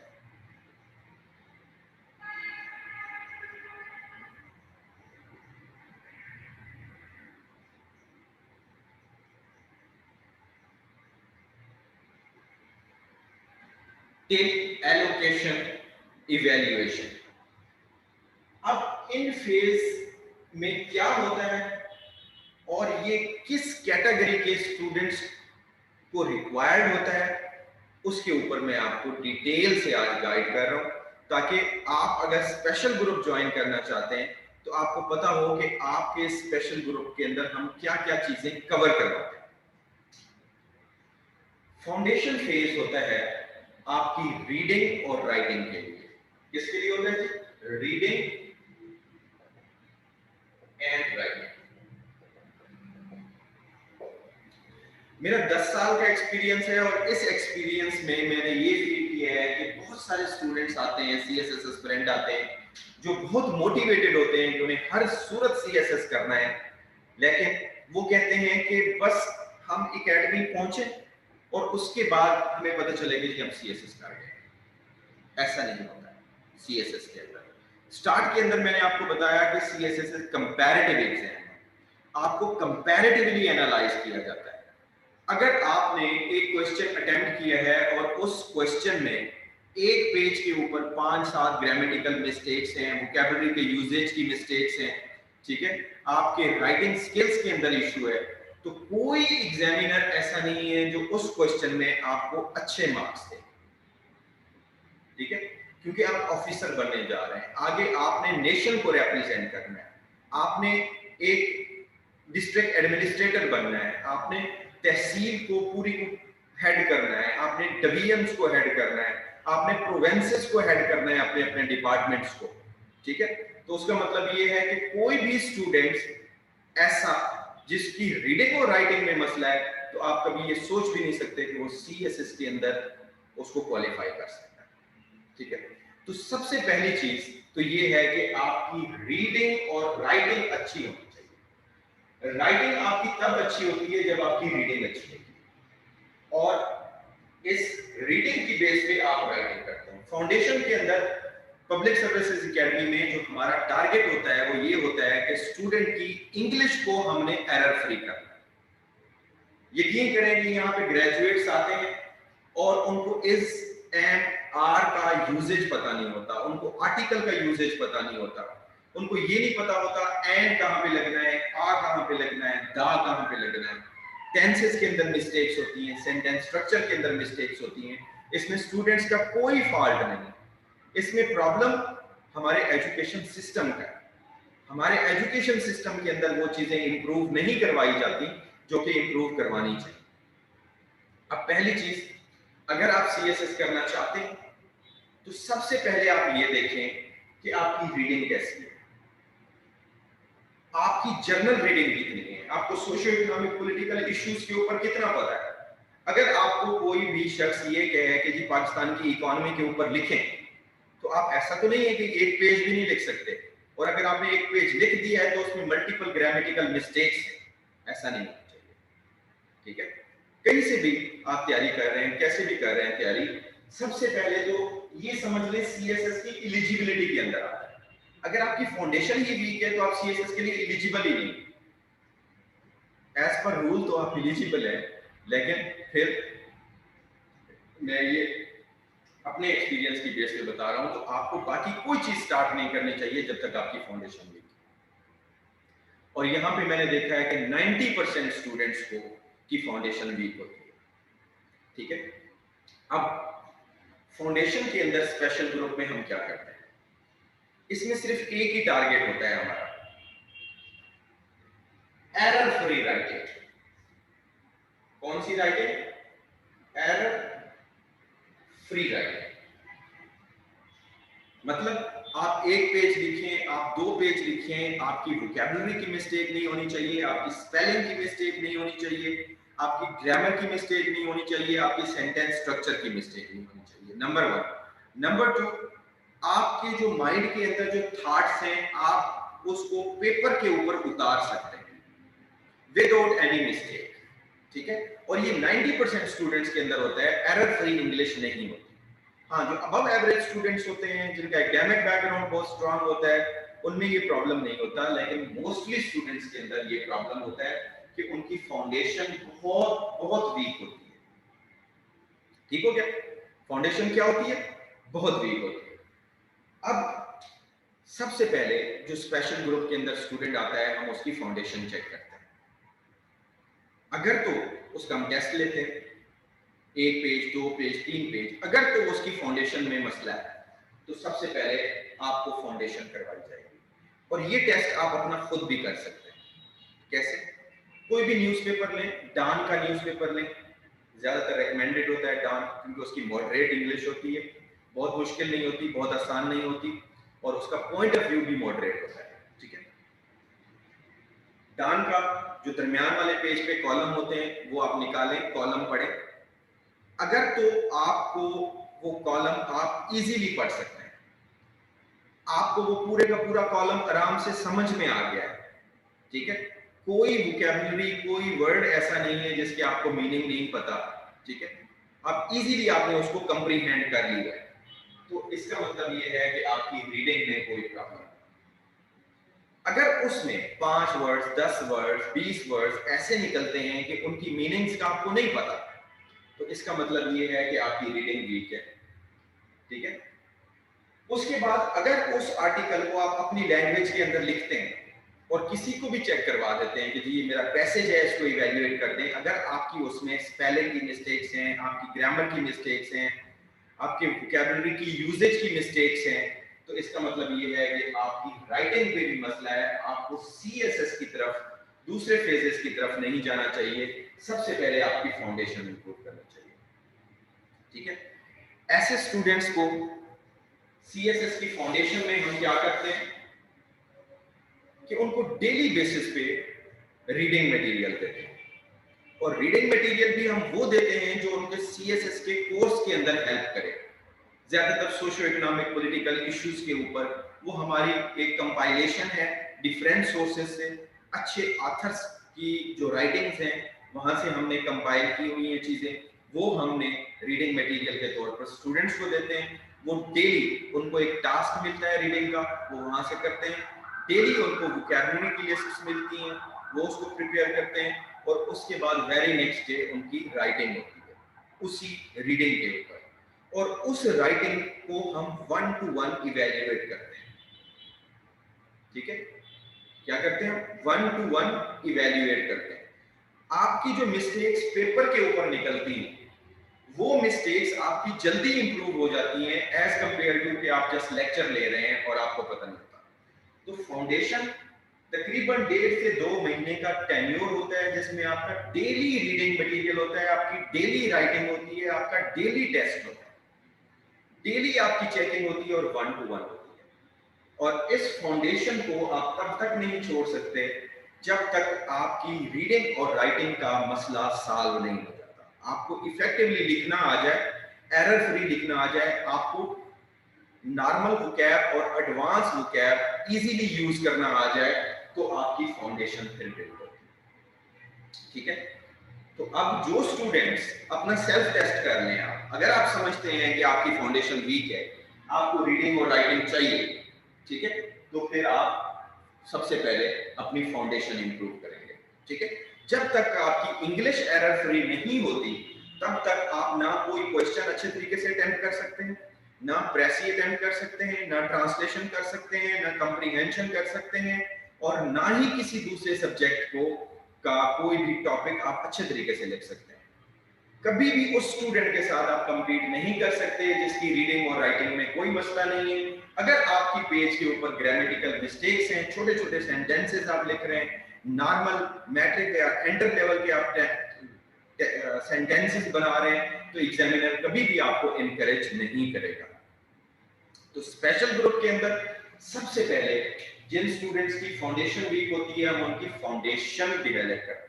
टिल एलोकेशन इवैल्यूएशन। अब इन फेज में क्या होता है और ये किस कैटेगरी के स्टूडेंट्स को रिक्वायर्ड होता है, उसके ऊपर मैं आपको डिटेल से आज गाइड कर रहा हूं, ताकि आप अगर स्पेशल ग्रुप ज्वाइन करना चाहते हैं तो आपको पता हो कि आपके स्पेशल ग्रुप के अंदर हम क्या क्या चीजें कवर करवाते हैं। फाउंडेशन फेज होता है आपकी रीडिंग और राइटिंग के लिए। किसके लिए होता है जी? Reading and writing. मेरा 10 साल का एक्सपीरियंस है और इस एक्सपीरियंस में मैंने ये फील किया है कि बहुत सारे स्टूडेंट्स आते हैं, सीएसएस एस्पिरेंट आते हैं जो बहुत मोटिवेटेड होते हैं कि उन्हें हर सूरत सीएसएस करना है, लेकिन वो कहते हैं कि बस हम एकेडमी पहुंचे और उसके बाद हमें पता चलेगा कि हम सीएसएस कर गए। ऐसा नहीं होता है सीएसएस के अंदर। स्टार्ट के अंदर मैंने आपको बताया कि सीएसएस कंपैरेटिव एग्जाम है, आपको कंपैरेटिवली एनालाइज किया जाता है। अगर आपने एक क्वेश्चन अटेम्प्ट किया है और उस क्वेश्चन में एक पेज के ऊपर 5-7 ग्रामेटिकल मिस्टेक्स हैं, वोकैबुलरी के यूजेज की मिस्टेक्स हैं, ठीक है, आपके राइटिंग स्किल्स के अंदर इशू है, तो कोई एग्जामिनर ऐसा नहीं है जो उस क्वेश्चन में आपको अच्छे मार्क्स दे, ठीक है, क्योंकि आप ऑफिसर बनने जा रहे हैं, आगे आपने नेशन को रिप्रेजेंट करना है, आपने एक डिस्ट्रिक्ट एडमिनिस्ट्रेटर बनना है, आपने तहसील को पूरी हेड करना है, आपने डिवीजन्स को हेड करना है, आपने प्रोविंसेस को हेड करना है, अपने अपने डिपार्टमेंट्स को, ठीक है। तो उसका मतलब ये है कि कोई भी स्टूडेंट ऐसा जिसकी रीडिंग और राइटिंग में मसला है, तो आप कभी ये सोच भी नहीं सकते कि वो सीएसएस के अंदर उसको क्वालिफाई कर सकता है, ठीक है। तो सबसे पहली चीज तो ये है कि आपकी रीडिंग और राइटिंग अच्छी होनी चाहिए। राइटिंग आपकी तब अच्छी होती है जब आपकी रीडिंग अच्छी होती है, और इस रीडिंग की बेस पे आप राइटिंग करते हैं। फाउंडेशन के अंदर पब्लिक सर्विसेज एकेडमी में जो हमारा टारगेट होता है वो ये होता है कि स्टूडेंट की इंग्लिश को हमने एरर फ्री करना है। यकीन करें कि यहाँ पे ग्रेजुएट्स आते हैं और उनको इज एंड आर का यूजेज पता नहीं होता, उनको आर्टिकल का यूजेज पता नहीं होता, उनको ये नहीं पता होता एंड कहाँ पे लगना है, आ कहाँ पे लगना है, दा कहाँ पे लगना है, टेंसेस के अंदर मिस्टेक्स होती हैं, सेंटेंस स्ट्रक्चर के अंदर मिस्टेक्स होती हैं। इसमें स्टूडेंट्स का कोई फॉल्ट नहीं, इसमें प्रॉब्लम हमारे एजुकेशन सिस्टम का है। हमारे एजुकेशन सिस्टम के अंदर वो चीजें इंप्रूव नहीं करवाई जाती जो कि इंप्रूव करवानी चाहिए। अब पहली चीज, अगर आप सीएसएस करना चाहते हैं तो सबसे पहले आप ये देखें कि आपकी रीडिंग कैसी है, आपकी जर्नल रीडिंग कितनी है, आपको सोशियो इकोनॉमिक पॉलिटिकल इश्यूज के ऊपर कितना पता है। अगर आपको कोई भी शख्स ये कहे कि जी पाकिस्तान की इकोनॉमी के ऊपर लिखें, तो आप ऐसा तो नहीं है कि एक पेज भी नहीं लिख सकते, और अगर आपने एक पेज लिख दिया है तो उसमें मल्टीपल ग्रामेटिकल मिस्टेक्स है, ऐसा नहीं होना चाहिए, ठीक है। कहीं से भी आप तैयारी कर रहे हैं, कैसे भी कर रहे हैं तैयारी, सबसे पहले तो ये समझ लें सीएसएस की एलिजिबिलिटी के अंदर आता है। अगर आपकी फाउंडेशन ही वीक है तो आप सीएसएस के लिए एलिजिबल ही नहीं, एज पर रूल तो आप एलिजिबल है, लेकिन फिर मैं ये अपने एक्सपीरियंस की बेस पे बता रहा हूं, तो आपको बाकी कोई चीज स्टार्ट नहीं करनी चाहिए जब तक आपकी फाउंडेशन वीक है। और यहां पे मैंने देखा है कि 90% स्टूडेंट्स को की फाउंडेशन वीक होती है, ठीक है। अब फाउंडेशन के अंदर स्पेशल ग्रुप में हम क्या करते हैं, इसमें सिर्फ एक ही टारगेट होता है हमारा, एरर फ्री राइटिंग। कौन सी राइटिंग? Error free writing. मतलब आप एक पेज लिखें, आप 2 पेज लिखें, आपकी वोकैबुलरी की मिस्टेक नहीं होनी चाहिए, आपकी स्पेलिंग की मिस्टेक नहीं होनी चाहिए, आपकी ग्रामर की मिस्टेक नहीं होनी चाहिए, आपकी सेंटेंस स्ट्रक्चर की मिस्टेक नहीं होनी चाहिए, नंबर 1। नंबर 2, आपके जो माइंड के अंदर जो थॉट्स हैं आप उसको पेपर के ऊपर उतार सकते हैं विदाउट एनी मिस्टेक, ठीक है। और ये 90% स्टूडेंट्स के अंदर होता है, एरर फ्री इंग्लिश नहीं होती। हाँ, जो अबव एवरेज स्टूडेंट्स होते हैं, जिनका एकेडमिक बैकग्राउंड बहुत स्ट्रांग होता है, उनमें ये प्रॉब्लम नहीं होता, लेकिन मोस्टली स्टूडेंट्स के अंदर ये प्रॉब्लम होता है कि उनकी फाउंडेशन बहुत बहुत वीक होती है। ठीक हो गया? फाउंडेशन क्या होती है? बहुत वीक होती है। अब सबसे पहले जो स्पेशल ग्रुप के अंदर स्टूडेंट आता है, हम उसकी फाउंडेशन चेक करते हैं। अगर तो उसका हम टेस्ट लेते हैं, 1 पेज, 2 पेज, 3 पेज, अगर तो उसकी फाउंडेशन में मसला है तो सबसे पहले आपको फाउंडेशन करवाई जाएगी। और ये टेस्ट आप अपना खुद भी कर सकते हैं। कैसे? कोई भी न्यूज़पेपर लें, डॉन का न्यूज़पेपर लें, ज्यादातर रिकमेंडेड होता है डॉन, क्योंकि उसकी मॉडरेट इंग्लिश होती है, बहुत मुश्किल नहीं होती, बहुत आसान नहीं होती, और उसका पॉइंट ऑफ व्यू भी मॉडरेट होता है, ठीक है। डॉन का जो दरमियान वाले पेज पे कॉलम होते हैं वो आप निकालें, कॉलम पढ़ें। अगर तो आपको वो कॉलम आप इजीली पढ़ सकते हैं, आपको वो पूरे का पूरा कॉलम आराम से समझ में आ गया है, ठीक है, कोई वोकैबुलरी, कोई वर्ड ऐसा नहीं है जिसके आपको मीनिंग नहीं पता, ठीक है, आप इजीली आपने उसको कंप्रीहेंड कर लिया है, तो इसका मतलब ये है कि आपकी रीडिंग में कोई प्रॉब्लम। अगर उसमें 5 वर्ड्स, 10 वर्ड्स, 20 वर्ड्स ऐसे निकलते हैं कि उनकी मीनिंग्स का आपको नहीं पता, तो इसका मतलब ये है कि आपकी रीडिंग वीक है, ठीक है। उसके बाद अगर उस आर्टिकल को आप अपनी लैंग्वेज के अंदर लिखते हैं और किसी को भी चेक करवा देते हैं कि जी ये मेरा पैसेज है, इसको इवैल्यूएट कर दें, अगर आपकी उसमें स्पेलिंग की मिस्टेक्स हैं, आपकी ग्रामर की मिस्टेक्स हैं, आपके वोकैबुलरी की यूजेज की मिस्टेक्स हैं, तो इसका मतलब ये है कि आपकी राइटिंग पे भी मसला है। आपको सीएसएस की तरफ, दूसरे फेजेस की तरफ नहीं जाना चाहिए, सबसे पहले आपकी फाउंडेशन इंप्रूव करना चाहिए, ठीक है। ऐसे स्टूडेंट्स को सीएसएस की फाउंडेशन में हम क्या करते हैं कि उनको डेली बेसिस पे रीडिंग मटेरियल देते हैं, और रीडिंग मटेरियल भी हम वो देते हैं जो उनके सीएसएस के कोर्स के अंदर हेल्प करे। ज्यादातर सोशो इकोनॉमिक पॉलिटिकल इश्यूज के ऊपर वो हमारी एक कंपाइलेशन है डिफरेंट सोर्सेज से, अच्छे ऑथर्स की जो राइटिंग्स हैं वहां से हमने कंपाइल की हुई हैं चीजें, वो हमने रीडिंग मटेरियल के तौर पर स्टूडेंट्स को देते हैं। वो डेली उनको एक टास्क मिलता है रीडिंग का, वो वहां से करते हैं। डेली उनको वोकैबुलरी की लिस्ट्स मिलती हैं, वो उसको प्रिपेयर करते हैं, और उसके बाद वेरी नेक्स्ट डे उनकी राइटिंग होती है उसी रीडिंग के ऊपर, और उस राइटिंग को हम 1 to 1 इवैल्यूएट करते हैं, ठीक है। क्या करते हैं? 1 to 1 इवैल्यूएट करते हैं। आपकी जो मिस्टेक्स पेपर के ऊपर निकलती हैं वो मिस्टेक्स आपकी जल्दी इंप्रूव हो जाती हैं एज कंपेयर टू कि आप जस्ट लेक्चर ले रहे हैं और आपको पता नहीं होता। तो फाउंडेशन तकरीबन 1.5 से 2 महीने का टेन्योर होता है जिसमें आपका डेली रीडिंग मटेरियल होता है, आपकी डेली राइटिंग होती है, आपका डेली टेस्ट होता है, डेली आपकी चेकिंग होती है और 1 to 1 होती है। और इस फाउंडेशन को आप तब तक नहीं छोड़ सकते जब तक आपकी रीडिंग और राइटिंग का मसला सॉल्व नहीं हो जाता। आपको इफेक्टिवली लिखना आ जाए, एरर फ्री लिखना आ जाए, आपको नॉर्मल वोकैब और एडवांस वोकैब इजीली यूज करना आ जाए, तो आपकी फाउंडेशन फिर बिल्ड होगी, ठीक है। तो अब जो स्टूडेंट्स अपना सेल्फ टेस्ट कर लें, आप अगर आप समझते हैं कि आपकी फाउंडेशन वीक है, आपको रीडिंग और राइटिंग चाहिए, ठीक है, तो फिर आप सबसे पहले अपनी फाउंडेशन इंप्रूव करेंगे, ठीक है। जब तक आपकी इंग्लिश एरर फ्री नहीं होती तब तक आप ना कोई क्वेश्चन अच्छे तरीके से अटेम्प्ट कर सकते हैं, ना प्रेसी अटेम्प्ट कर सकते हैं, ना ट्रांसलेशन कर सकते हैं, ना कंप्रीहेंशन कर सकते हैं, और ना ही किसी दूसरे सब्जेक्ट को का कोई भी टॉपिक आप अच्छे तरीके से लिख सकते हैं। कभी भी उस स्टूडेंट के साथ आप कंपीट नहीं कर सकते जिसकी रीडिंग और राइटिंग में कोई मसला नहीं है। अगर आपकी पेज के ऊपर ग्रामेटिकल मिस्टेक्स हैं, छोटे छोटे सेंटेंसेस आप लिख रहे हैं, नॉर्मल मैट्रिक या एंटर लेवल के आप सेंटेंसेस बना रहे हैं, तो एग्जामिनर कभी भी आपको इनकरेज नहीं करेगा। तो स्पेशल ग्रुप के अंदर सबसे पहले जिन स्टूडेंट्स की फाउंडेशन वीक होती है हम उनकी फाउंडेशन डेवलप करते हैं,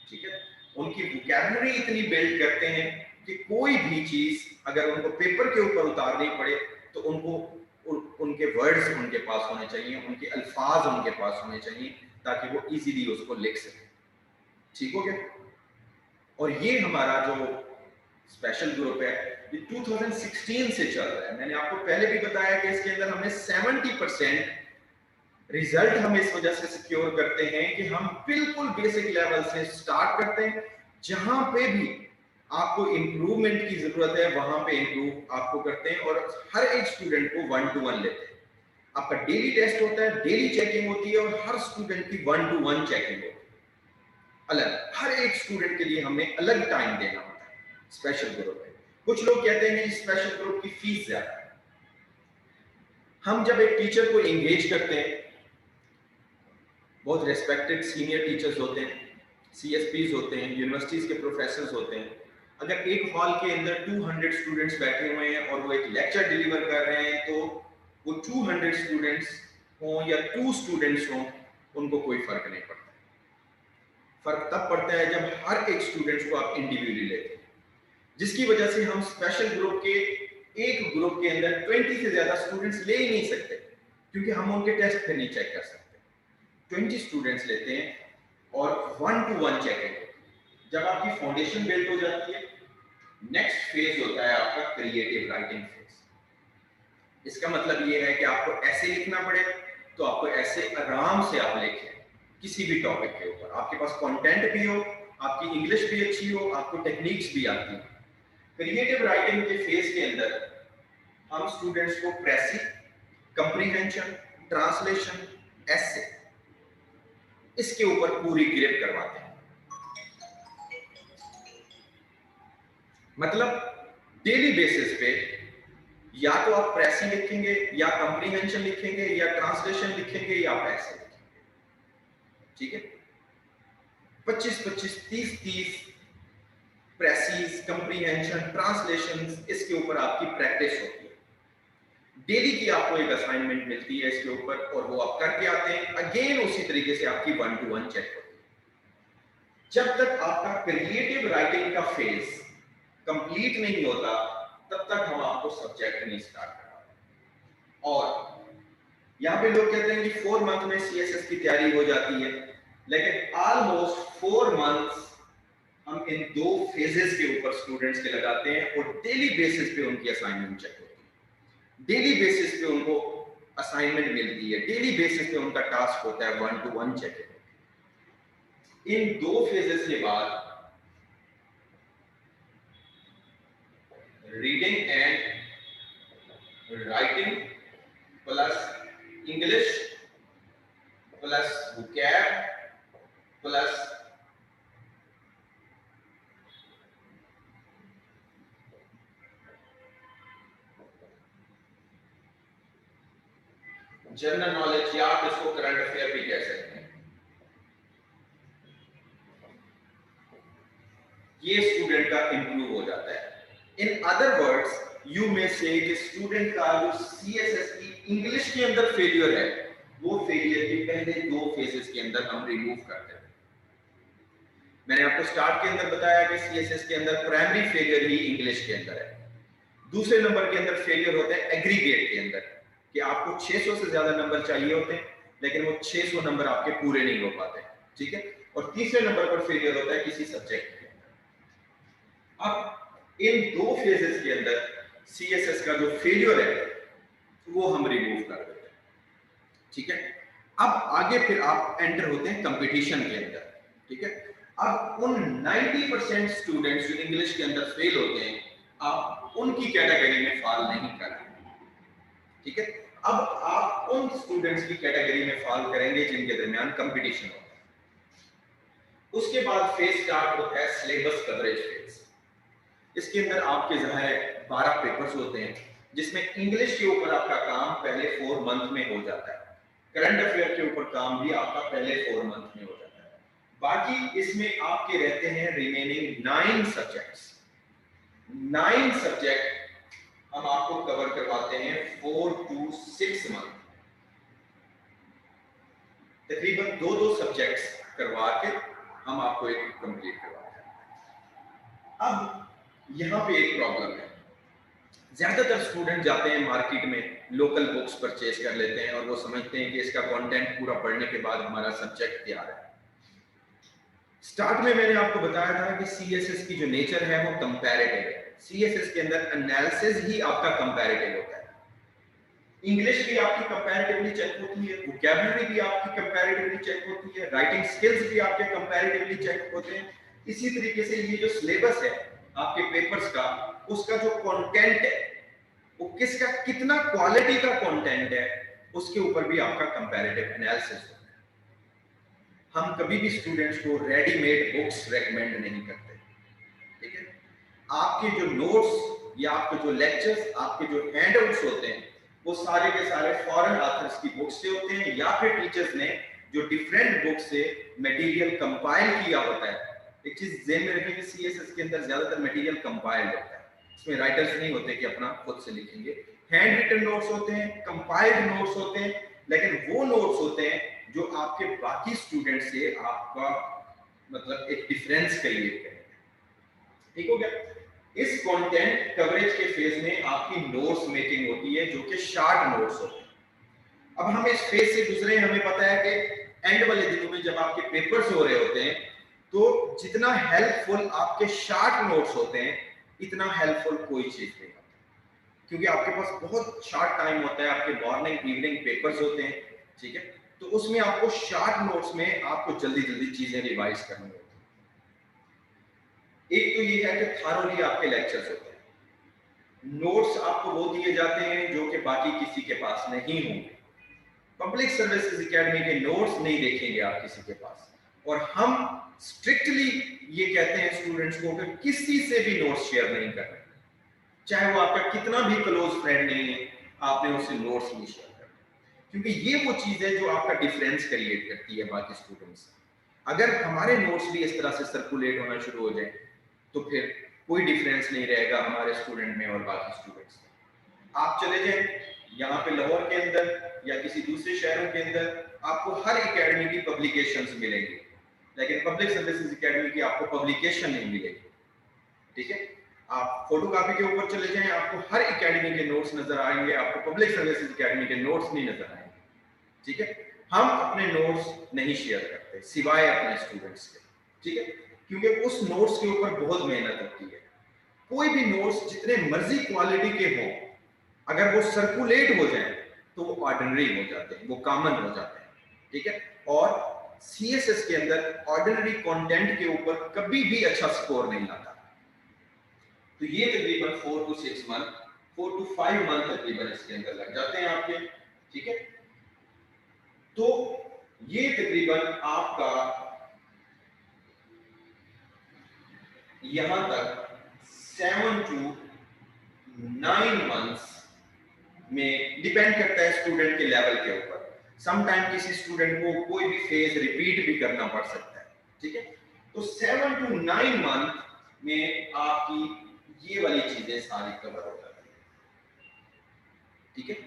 ठीक है, उनकी वोकैबुलरी इतनी बिल्ड करते हैं कि कोई भी चीज अगर उनको पेपर के ऊपर उतारनी पड़े तो उनको उनके वर्ड्स उनके पास होने चाहिए, उनके अल्फाज उनके पास होने चाहिए, ताकि वो इजीली उसको लिख सके, ठीक हो गया। और ये हमारा जो स्पेशल ग्रुप है ये 2016 से चल रहा है। मैंने आपको पहले भी बताया कि इसके अंदर हमने 70% रिजल्ट हम इस वजह से सिक्योर करते हैं कि हम बिल्कुल बेसिक लेवल से स्टार्ट करते हैं, जहां पे भी आपको इंप्रूवमेंट की जरूरत है वहां पे इंप्रूव आपको करते हैं, और हर एक स्टूडेंट को 1 to 1 लेते हैं। आपका डेली टेस्ट होता है, डेली चेकिंग होती है, और हर स्टूडेंट की 1 to 1 चेकिंग होती है अलग। हर एक स्टूडेंट के लिए हमने अलग टाइम देना होता है स्पेशल ग्रुप में। कुछ लोग कहते हैं कि स्पेशल ग्रुप की फीस ज्यादा है। हम जब एक टीचर को एंगेज करते हैं, बहुत रेस्पेक्टेड सीनियर टीचर्स होते हैं, सीएसपीज होते हैं, यूनिवर्सिटीज के प्रोफेसर्स होते हैं, अगर एक हॉल के अंदर 200 स्टूडेंट्स बैठे हुए हैं और वो एक लेक्चर डिलीवर कर रहे हैं, तो वो 200 स्टूडेंट्स हों या 2 स्टूडेंट्स हों, उनको कोई फर्क नहीं पड़ता। फर्क तब पड़ता है जब हर एक स्टूडेंट्स को आप इंडिविजुअली लेते हैं, जिसकी वजह से हम स्पेशल ग्रुप के एक ग्रुप के अंदर 20 से ज्यादा स्टूडेंट्स ले ही नहीं सकते, क्योंकि हम उनके टेस्ट फिर नहीं चेक कर सकते। 20 स्टूडेंट्स लेते हैं और 1-to-1 चेकिंग। जब आपकी फाउंडेशन बिल्ड हो जाती है, नेक्स्ट फेज होता है आपका क्रिएटिव राइटिंग फेज। इसका मतलब ये है कि आपको ऐसे लिखना पड़े तो आपको ऐसे आराम से आप लिखें किसी भी टॉपिक के ऊपर, आपके पास कंटेंट भी हो, आपकी इंग्लिश भी अच्छी हो, आपको टेक्निक्स भी आती हैं। क्रिएटिव राइटिंग के फेज के अंदर हम स्टूडेंट्स को प्रेसी, कंप्रीहेंशन, ट्रांसलेशन, एसे, इसके ऊपर पूरी ग्रिप करवाते हैं। मतलब डेली बेसिस पे या तो आप प्रेसी लिखेंगे, या कंप्रीहेंशन लिखेंगे, या ट्रांसलेशन लिखेंगे, या आप ऐसे लिखेंगे, ठीक है। 25-25, 30-30 प्रेसीज, कंप्रीहेंशन, ट्रांसलेशन, इसके ऊपर आपकी प्रैक्टिस होती है। डेली की आपको एक असाइनमेंट मिलती है इसके ऊपर, और वो आप करके आते हैं। अगेन उसी तरीके से आपकी 1-to-1 चेक होती है। जब तक आपका क्रिएटिव राइटिंग का फेज कंप्लीट नहीं होता, तब तक हम आपको सब्जेक्ट नहीं स्टार्ट कराते। और यहाँ पे लोग कहते हैं कि 4 मंथ में सीएसएस की तैयारी हो जाती है, लेकिन ऑलमोस्ट 4 मंथ्स हम इन 2 फेजेस के ऊपर स्टूडेंट्स के लगाते हैं, और डेली बेसिस पे उनकी असाइनमेंट चेक होती है, डेली बेसिस पे उनको असाइनमेंट मिलती है, डेली बेसिस पे उनका टास्क होता है 1-to-1 चेक। इन 2 फेजेस के बाद reading and writing plus English plus vocab plus general knowledge, या आप इसको करंट अफेयर भी कह सकते हैं, ये स्टूडेंट का इंप्रूव हो जाता है। In other words you may से कि स्टूडेंट का जो सीएसएस की इंग्लिश के अंदर फेलियर है, वो फेलियर के पहले 2 फेजेस के अंदर हम रिमूव करते हैं। मैंने आपको स्टार्ट के अंदर बताया कि सीएसएस के अंदर प्राइमरी फेलियर ही इंग्लिश के अंदर है। दूसरे नंबर के अंदर फेलियर होते हैं एग्रीगेट के अंदर, कि आपको 600 से ज्यादा नंबर चाहिए होते हैं, लेकिन वो 600 नंबर आपके पूरे नहीं हो पाते, ठीक है। और तीसरे नंबर पर फेलियर होता है किसी सब्जेक्ट के अंदर। अब इन 2 फेजेस के अंदर सीएसएस का जो फेलियर है वो हम रिमूव कर देते हैं, ठीक है। अब आगे फिर आप एंटर होते हैं कंपटीशन के अंदर, ठीक है। अब उन 90% स्टूडेंट्स जो इंग्लिश के अंदर फेल होते हैं, आप उनकी कैटेगरी में फॉल नहीं कर रहे, ठीक है। अब आप उन स्टूडेंट्स की कैटेगरी में फॉल करेंगे जिनके दरमियान कंपटीशन होता है। उसके बाद फेज स्टार्ट होता है सिलेबस कवरेज फेज। इसके अंदर आपके ज़ाहिर 12 पेपर्स होते हैं, जिसमें इंग्लिश के ऊपर आपका काम पहले 4 मंथ में हो जाता है, करंट अफेयर के ऊपर काम भी आपका पहले 4 मंथ में हो जाता है। बाकी इसमें आपके रहते हैं रिमेनिंग 9 सब्जेक्ट्स। 9 सब्जेक्ट हम आपको कवर करवाते हैं 4 to 6 मंथ, तकरीबन 2-2 सब्जेक्ट्स करवा के हम आपको एक कंप्लीट करवाते हैं। अब यहाँ पे एक प्रॉब्लम है, ज्यादातर स्टूडेंट जाते हैं मार्केट में, लोकल बुक्स परचेज कर लेते हैं और वो समझते हैं कि इसका कंटेंट पूरा पढ़ने के बाद हमारा सब्जेक्ट तैयार है। स्टार्ट में मैंने आपको बताया था कि सीएसएस की जो नेचर है वो कंपैरेटिव है। सीएसएस के अंदर एनालिसिस ही आपका कंपैरेटिव होता है। इंग्लिश भी आपकी कंपैरेटिवली चेक होती है, वोकैबुलरी भी आपकी कंपैरेटिवली चेक होती है, राइटिंग स्किल्स भी आपके कंपैरेटिवली चेक होते हैं। इसी तरीके से ये जो सिलेबस है आपके पेपर्स का, उसका जो कंटेंट है वो किसका कितना क्वालिटी का कंटेंट है, उसके ऊपर भी आपका कंपैरेटिव एनालिसिस होता है। हम कभी भी स्टूडेंट्स को रेडीमेड बुक्स रेकमेंड नहीं करते, ठीक है। आपके जो नोट्स या आपके जो लेक्चर्स, आपके जो हैंडआउट्स होते हैं, वो सारे के सारे फॉरेन ऑथर्स की बुक्स से होते हैं, या फिर टीचर्स ने जो डिफरेंट बुक से मटेरियल कंपाइल किया होता है। एक चीज ध्यान में रखें कि सीएसएस के अंदर ज्यादातर मटेरियल कंपाइल्ड होता है, इसमें राइटर्स नहीं होते कि अपना खुद से लिखेंगे। हैंड रिटन नोट्स होते हैं, कंपाइल्ड नोट्स होते हैं, लेकिन वो नोट्स होते हैं जो आपके बाकी स्टूडेंट से आपका मतलब एक डिफरेंस क्रिएट करेंगे। ठीक हो गया। इस कंटेंट कवरेज के फेज में आपकी नोट्स मेकिंग होती है जो कि शॉर्ट नोट्स होते हैं। अब हम इस फेज से गुजरे, हमें पता है कि एंड वाले दिनों में जब आपके पेपर्स हो रहे होते हैं तो जितना हेल्पफुल आपके शॉर्ट नोट्स होते हैं इतना हेल्पफुल कोई चीज नहीं होती, क्योंकि आपके पास बहुत शॉर्ट टाइम होता है, आपके मॉर्निंग इवनिंग पेपर्स होते हैं, ठीक है, तो उसमें आपको शॉर्ट नोट्स में आपको जल्दी जल्दी चीजें रिवाइज करनी होती है। एक तो ये है कि थारोली आपके लेक्चर्स होते हैं, नोट्स आपको वो दिए जाते हैं जो कि बाकी किसी के पास नहीं होंगे। पब्लिक सर्विसेज एकेडमी के नोट्स नहीं देखेंगे आप किसी के पास, और हम स्ट्रिक्टली ये कहते हैं स्टूडेंट्स को कि किसी से भी नोट्स शेयर नहीं करना, चाहे वो आपका कितना भी क्लोज फ्रेंड नहीं है, आपने उससे नोट्स नहीं शेयर करना, क्योंकि ये वो चीज है जो आपका डिफरेंस क्रिएट करती है बाकी स्टूडेंट्स। अगर हमारे नोट्स भी इस तरह से सर्कुलेट होना शुरू हो जाए तो फिर कोई डिफरेंस नहीं रहेगा हमारे स्टूडेंट में और बाकी स्टूडेंट्स में। आप चले जाएं यहाँ पे लाहौर के अंदर या किसी दूसरे शहरों के अंदर, आपको हर एकेडमी की पब्लिकेशंस मिलेंगी, लेकिन पब्लिक सर्विसेज एकेडमी की आपको पब्लिकेशन नहीं मिलेगी। ठीक है, आप फोटोकॉपी के ऊपर चले जाएं, आपको हर एकेडमी के नोट्स नजर आएंगे, आपको पब्लिक सर्विसेज एकेडमी के नोट्स नहीं नजर आएंगे। ठीक है, हम अपने नोट्स नहीं शेयर करते सिवाय अपने स्टूडेंट्स के। ठीक है, क्योंकि उस नोट्स के ऊपर बहुत मेहनत होती है। कोई भी नोट्स जितने मर्जी क्वालिटी के हों, अगर वो सर्कुलेट हो जाए तो वो ऑर्डिनरी हो जाते हैं, वो कॉमन हो जाते हैं। ठीक है, और सीएसएस के अंदर ऑर्डिनरी कंटेंट के ऊपर कभी भी अच्छा स्कोर नहीं आता। तो ये तकरीबन 4 to 6 मंथ, 4 to 5 मंथ तकरीबन इसके अंदर लग जाते हैं आपके। ठीक है, तो ये तकरीबन आपका यहां तक 7 to 9 मंथ्स में डिपेंड करता है स्टूडेंट के लेवल के ऊपर। सम टाइम किसी स्टूडेंट को कोई भी फेज रिपीट भी करना पड़ सकता है। ठीक है, तो 7 to 9 मंथ में आपकी ये वाली चीजें सारी कवर हो जाती है। ठीक है,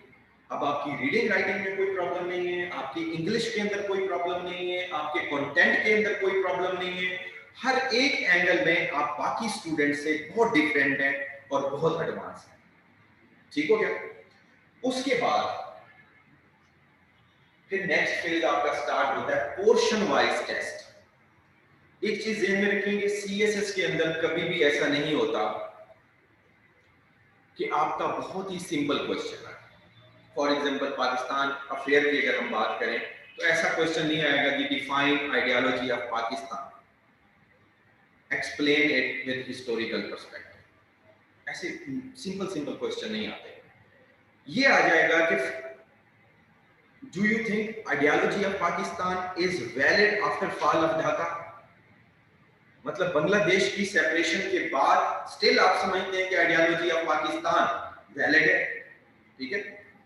अब आपकी रीडिंग राइटिंग में कोई प्रॉब्लम नहीं है, आपकी इंग्लिश के अंदर कोई प्रॉब्लम नहीं है, आपके कंटेंट के अंदर कोई प्रॉब्लम नहीं है, हर एक एंगल में आप बाकी स्टूडेंट से बहुत डिफरेंट हैं और बहुत एडवांस हैं। ठीक हो गया। उसके बाद फिर नेक्स्ट फेज आपका स्टार्ट होता है पोर्शन वाइज टेस्ट। एक चीज ध्यान में रखेंगे, सीएसएस के अंदर कभी भी ऐसा नहीं होता कि आपका बहुत ही सिंपल क्वेश्चन है। फॉर एग्जांपल पाकिस्तान अफेयर की अगर हम बात करें तो ऐसा क्वेश्चन नहीं आएगा कि define ideology of Pakistan, explain it with historical perspective. ऐसे सिंपल सिंपल क्वेश्चन नहीं आते। ये आ जाएगा कि do you think ideology of Pakistan is valid after fall of Dhaka, मतलब बांग्लादेश की सेपरेशन के बाद स्टिल आप समझते हैं कि आइडियोलॉजी ऑफ पाकिस्तान वैलिड है। ठीक है,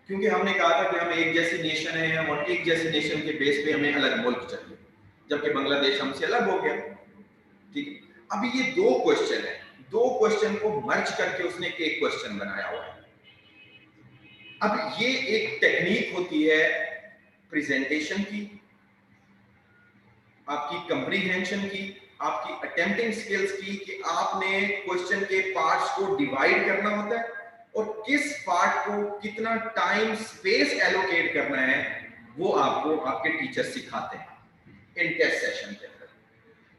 क्योंकि हमने कहा था कि हम एक जैसी नेशन है और एक जैसी नेशन के बेस पे हमें अलग मुल्क चाहिए, जबकि बांग्लादेश हमसे अलग हो गया। ठीक है, अभी ये दो क्वेश्चन है, दो क्वेश्चन को मर्ज करके उसने एक क्वेश्चन बनाया हुआ है। अब ये एक टेक्निक होती है प्रेजेंटेशन की, आपकी कंप्रीहेंशन की, आपकी अटेम्प्टिंग स्किल्स की, कि आपने क्वेश्चन के पार्ट्स को डिवाइड करना होता है और किस पार्ट को कितना टाइम स्पेस एलोकेट करना है वो आपको आपके टीचर सिखाते हैं इन टेस्ट सेशन के अंदर।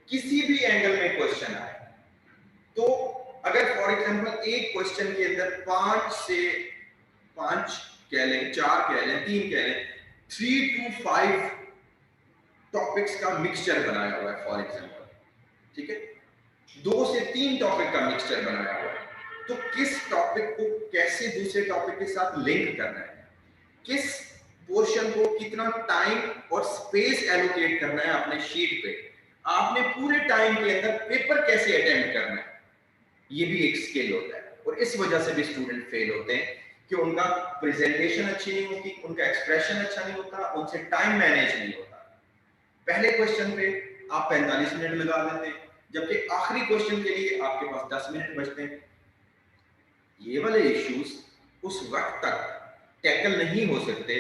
किसी भी एंगल में क्वेश्चन आए तो अगर फॉर एग्जांपल एक क्वेश्चन के अंदर 5 कह लें, 4 कह लें, 3 कह लें, 3 to 5 टॉपिक्स का मिक्सचर बनाया हुआ है फॉर एग्जांपल। ठीक है, 2 से 3 टॉपिक का मिक्सचर बनाया हुआ है, तो किस टॉपिक को कैसे दूसरे टॉपिक के साथ लिंक करना है, किस पोर्शन को कितना टाइम और स्पेस एलोकेट करना है अपने शीट पे, आपने पूरे टाइम के अंदर पेपर कैसे अटेम्प्ट करना है, ये भी एक स्किल होता है। और इस वजह से भी स्टूडेंट फेल होते हैं कि उनका प्रेजेंटेशन अच्छी नहीं होती, उनका एक्सप्रेशन अच्छा नहीं होता, उनसे टाइम मैनेज नहीं होता। पहले क्वेश्चन पे आप 45 मिनट लगा देते हैं, जबकि आखिरी क्वेश्चन के लिए आपके पास 10 मिनट बचते हैं। ये वाले इश्यूज उस वक्त तक टैकल नहीं हो सकते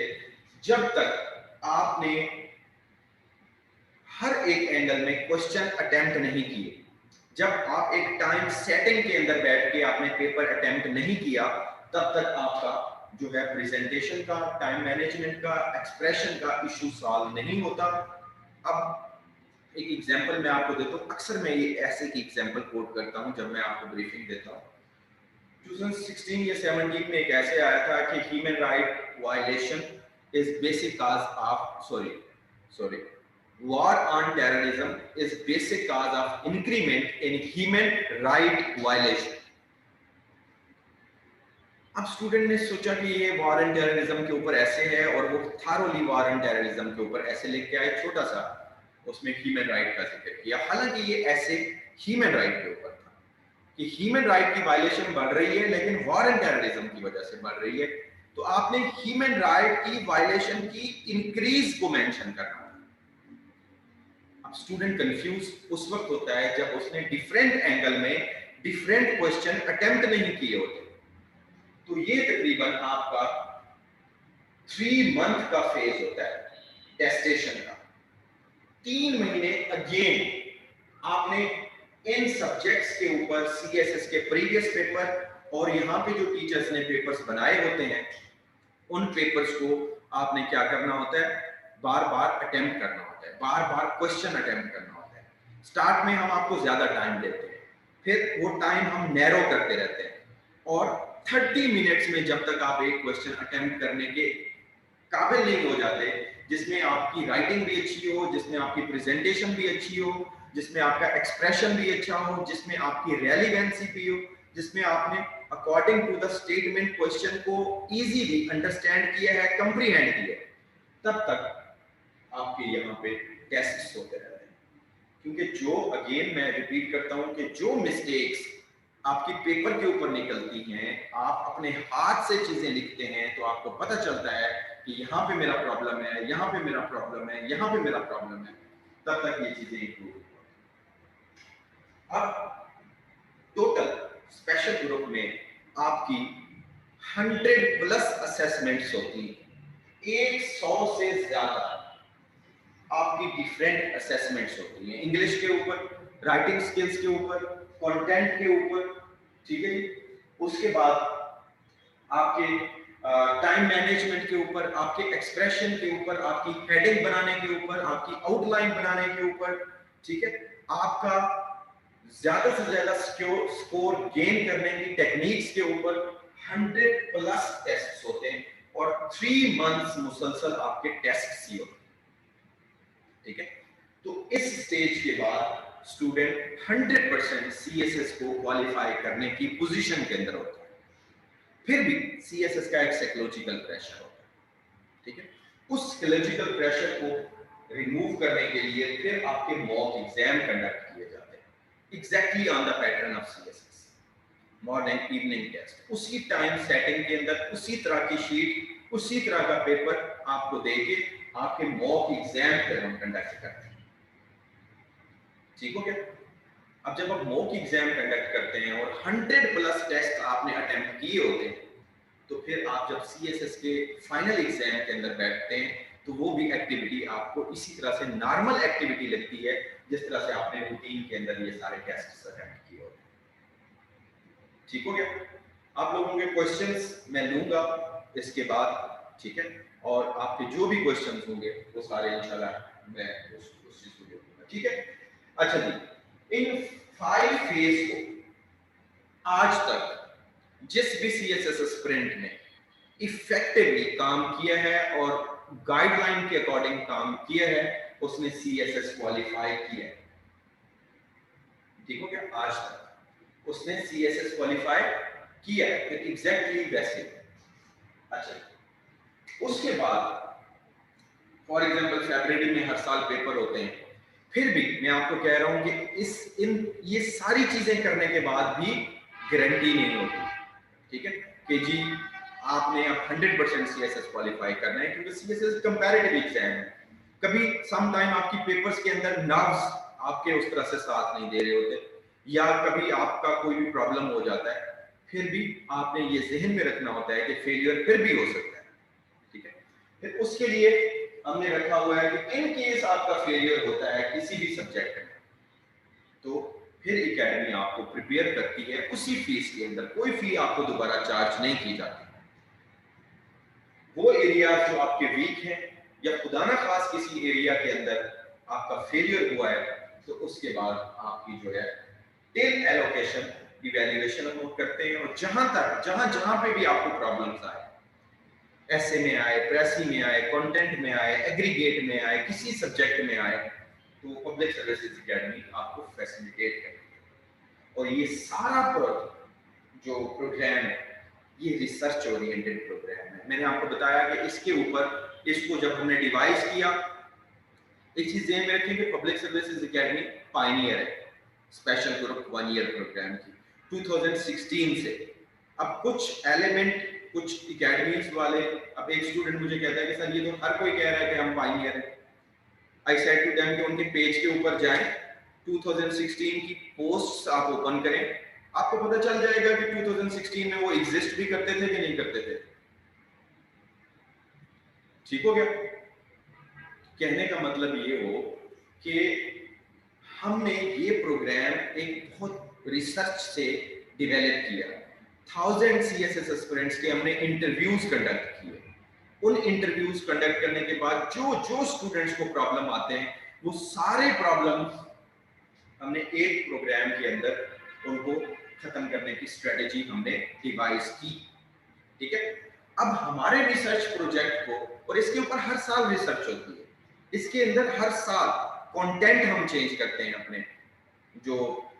जब तक आपने हर एक एंगल में क्वेश्चन अटेम्प्ट नहीं किए। जब आप एक टाइम सेटिंग के अंदर बैठ के आपने पेपर अटेम्प्ट नहीं किया, तब तक आपका जो है प्रेजेंटेशन का, टाइम मैनेजमेंट का, एक्सप्रेशन का इशू सॉल्व नहीं होता। अब एक एग्जांपल मैं आपको देता हूँ, अक्सर मैं ये ऐसे की एग्जांपल कोट करता हूँ जब मैं आपको ब्रीफिंग देता हूँ। 2016 या 17 में एक ऐसे आया था कि human right violation is basic cause of sorry war on terrorism is basic cause of increment in human right violation। अब स्टूडेंट ने सोचा कि ये वॉर एंड टेररिज्म के ऊपर ऐसे है, और वो थारोली वॉर एंड टेररिज्म के ऊपर ऐसे लेके आए, छोटा सा उसमें ह्यूमन राइट का जिक्र किया। हालांकि ये ऐसे ह्यूमन राइट के ऊपर था कि ह्यूमन राइट की वायलेशन बढ़ रही है, लेकिन वॉर एंड टेररिज्म की वजह से बढ़ रही है, तो आपने ह्यूमन राइट की वायलेशन की इंक्रीज को मेंशन करना। अब स्टूडेंट कंफ्यूज उस वक्त होता है जब उसने डिफरेंट एंगल में डिफरेंट क्वेश्चन अटेम्प्ट नहीं किए होते। तो ये तकरीबन आपका 3 मंथ का फेज होता है टेस्टेशन का। 3 महीने अगेन आपने इन सब्जेक्ट्स के ऊपर सीएसएस के प्रीवियस पेपर और यहाँ पे जो टीचर्स ने पेपर्स बनाए होते हैं, उन पेपर्स को आपने क्या करना होता है, बार बार अटेम्प्ट करना होता है, बार बार क्वेश्चन अटेम्प्ट करना होता है। स्टार्ट में हम आपको ज्यादा टाइम देते हैं, फिर वो टाइम हम नैरो करते रहते हैं, और 30 मिनट्स में जब तक आप एक क्वेश्चन अटेम्प्ट करने के काबिल नहीं हो जाते, जिसमें आपकी राइटिंग भी अच्छी हो, जिसमें आपकी प्रेजेंटेशन भी अच्छी हो, जिसमें आपका एक्सप्रेशन भी अच्छा हो, जिसमें आपकी रेलिवेंसी भी हो, जिसमें आपने according to the statement question को इजीली अंडरस्टैंड किया है, कंप्रीहेंड किया है, तब तक आपके यहाँ पे टेस्ट्स होते रहते हैं। क्योंकि जो, अगेन मैं रिपीट करता हूँ कि जो मिस्टेक्स आपकी पेपर के ऊपर निकलती हैं, आप अपने हाथ से चीजें लिखते हैं तो आपको पता चलता है कि यहाँ पे मेरा प्रॉब्लम है, यहाँ पे मेरा प्रॉब्लम है, यहाँ पे मेरा प्रॉब्लम है, तब तक ये चीजें इंप्रूव होती हैं। अब टोटल स्पेशल ग्रुप में आपकी 100+ असेसमेंट्स होती हैं, 100 से ज्यादा आपकी डिफरेंट असेसमेंट्स होती हैं, इंग्लिश के ऊपर, राइटिंग स्किल्स के ऊपर, कंटेंट के ऊपर, ठीक है। उसके बाद आपके टाइम मैनेजमेंट के ऊपर, आपके एक्सप्रेशन के ऊपर, आपकी हेडिंग बनाने के ऊपर, आपकी आउटलाइन बनाने के ऊपर, ठीक है। आपका ज्यादा से ज्यादा स्कोर गेन करने की टेक्निक्स के ऊपर 100+ टेस्ट्स होते हैं, और 3 मंथ्स मुसलसल आपके टेस्ट्स ही होते हैं, ठीक है। तो इस स्टेज के बाद स्टूडेंट 100% सीएसएस को क्वालिफाई करने की पोजीशन के अंदर होता है। फिर भी सीएसएस का एक साइकोलॉजिकल प्रेशर होता है, ठीक है। उस साइकोलॉजिकल प्रेशर को रिमूव करने के लिए फिर आपके मॉक एग्जाम कंडक्ट किए जाते हैं, exactly on the pattern of CSS, morning evening test, उसी टाइम सेटिंग के अंदर, उसी तरह की शीट, उसी तरह का पेपर आपको देके आपके मॉक एग्जाम फिर हम कंडक्ट करते हैं, ठीक हो गया। अब जब आप मॉक एग्जाम कंडक्ट करते हैं और 100+ टेस्ट आपने अटेम्प्ट किए होते हैं, तो फिर आप जब सीएसएस के फाइनल एग्जाम के अंदर बैठते हैं, तो वो भी एक्टिविटी आपको इसी तरह से नॉर्मल एक्टिविटी लगती है जिस तरह से आपने रूटीन के अंदर ये सारे टेस्ट अटेम्प्ट किए होते हैं, ठीक हो गया। आप लोगों के क्वेश्चंस मैं लूंगा इसके बाद, ठीक है, और आपके जो भी क्वेश्चंस होंगे वो सारे इंशाल्लाह मैं उस चीज को देखूंगा, ठीक है। अच्छा जी, इन 5 फेज को आज तक जिस भी सीएसएस स्प्रिंट ने इफेक्टिवली काम किया है और गाइडलाइन के अकॉर्डिंग काम किया है, उसने सीएसएस क्वालिफाई किया है, ठीक हो गया। आज तक उसने सीएसएस क्वालिफाई किया है, फिर एग्जैक्टली वैसे। अच्छा, उसके बाद फॉर एग्जांपल फरवरी में हर साल पेपर होते हैं, फिर भी मैं आपको कह रहा हूं कि ये सारी चीजें करने के बाद भी गारंटी नहीं होती, ठीक है, कि जी आपने अब 100% सीएसएस क्वालिफाई करना है, क्योंकि सीएसएस कंपैरेटिव एग्जाम है। कभी सम टाइम आपकी पेपर्स के अंदर नर्व्स आपके उस तरह से साथ नहीं दे रहे होते, या कभी आपका कोई भी प्रॉब्लम हो जाता है, फिर भी आपने ये जहन में रखना होता है कि फेलियर फिर भी हो सकता है, ठीक है। फिर उसके लिए हमने रखा हुआ है कि इन केस आपका फेलियर होता है किसी भी सब्जेक्ट में, तो फिर एकेडमी आपको प्रिपेयर करती है उसी फीस के अंदर, कोई फी आपको दोबारा चार्ज नहीं की जाती। वो एरिया जो आपके वीक है या खुदा ना खास किसी एरिया के अंदर आपका फेलियर हुआ है, तो उसके बाद आपकी जो है टेल एलोकेशन इवैल्यूएशन हम करते हैं, और जहां जहां पे भी आपको प्रॉब्लम्स आए, ऐसे में आए, प्रेसी में आए, कंटेंट में आए, एग्रीगेट में आए, किसी सब्जेक्ट में आए, तो पब्लिक सर्विसेज एकेडमी आपको फैसिलिटेट करती है। और ये सारा जो प्रोग्राम है ये रिसर्च ओरिएंटेड प्रोग्राम है। मैंने आपको बताया कि इसके ऊपर इसको जब हमने डिवाइस किया, एक चीज ध्यान में रखें कि पब्लिक सर्विसेज एकेडमी पायनियर है स्पेशल ग्रुप 1 ईयर प्रोग्राम की 2016 से। अब कुछ एलिमेंट कुछ एकेडमीज वाले, अब एक स्टूडेंट मुझे कहता है कि सर ये तो हर कोई कह रहा है कि हम पायनियर हैं। आई सेड टू देम कि उनके पेज के ऊपर जाएं, 2016 की पोस्ट्स आप ओपन करें, आपको पता चल जाएगा कि 2016 में वो एग्जिस्ट भी करते थे कि नहीं करते थे। ठीक हो गया? कहने का मतलब ये हो कि हमने ये प्रोग्राम एक बहुत रिसर्च से डेवलप किया। 1000 सीएसएस एस्पिरेंट्स के हमने इंटरव्यूज कंडक्ट किए। उन इंटरव्यूज कंडक्ट करने के बाद जो जो स्टूडेंट्स को प्रॉब्लम आते हैं, वो सारे प्रॉब्लम्स हमने एक प्रोग्राम के अंदर उनको खत्म करने की स्ट्रेटेजी हमने डिवाइस की। ठीक है? अब हमारे रिसर्च प्रोजेक्ट को, और इसके ऊपर हर साल रिसर्च होती है, इसके अंदर हर साल कंटेंट हम चेंज करते हैं अपने जो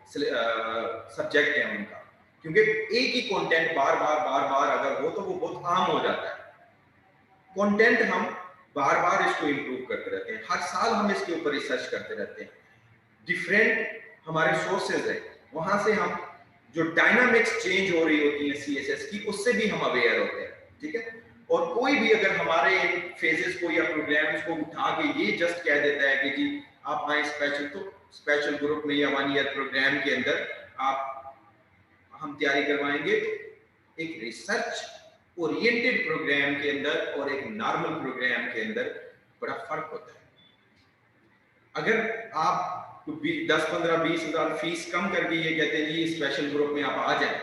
सब्जेक्ट है उनका, क्योंकि एक ही कंटेंट बार बार अगर हो तो वो बहुत आम हो जाता है। कंटेंट हम बार बार इसको इंप्रूव करते रहते हैं, हर साल हम इसके ऊपर रिसर्च करते रहते हैं। डिफरेंट हमारे सोर्सेज है, वहां से हम जो डायनामिक्स चेंज हो रही होती है सीएसएस की, उससे भी हम अवेयर होते हैं। ठीक है? और कोई भी अगर हमारे फेजेस को या प्रोग्राम्स को उठा के ये जस्ट कह देता है कि जी आप आए स्पेशल, तो स्पेशल ग्रुप में या 1 ईयर प्रोग्राम के अंदर आप हम तैयारी करवाएंगे, तो एक रिसर्च ओरिएंटेड प्रोग्राम के अंदर और एक नॉर्मल प्रोग्राम के अंदर बड़ा फर्क होता है। अगर आप 10-15-20 हज़ार फीस कम करके ये कहते हैं जी स्पेशल ग्रुप में आप आ जाएं,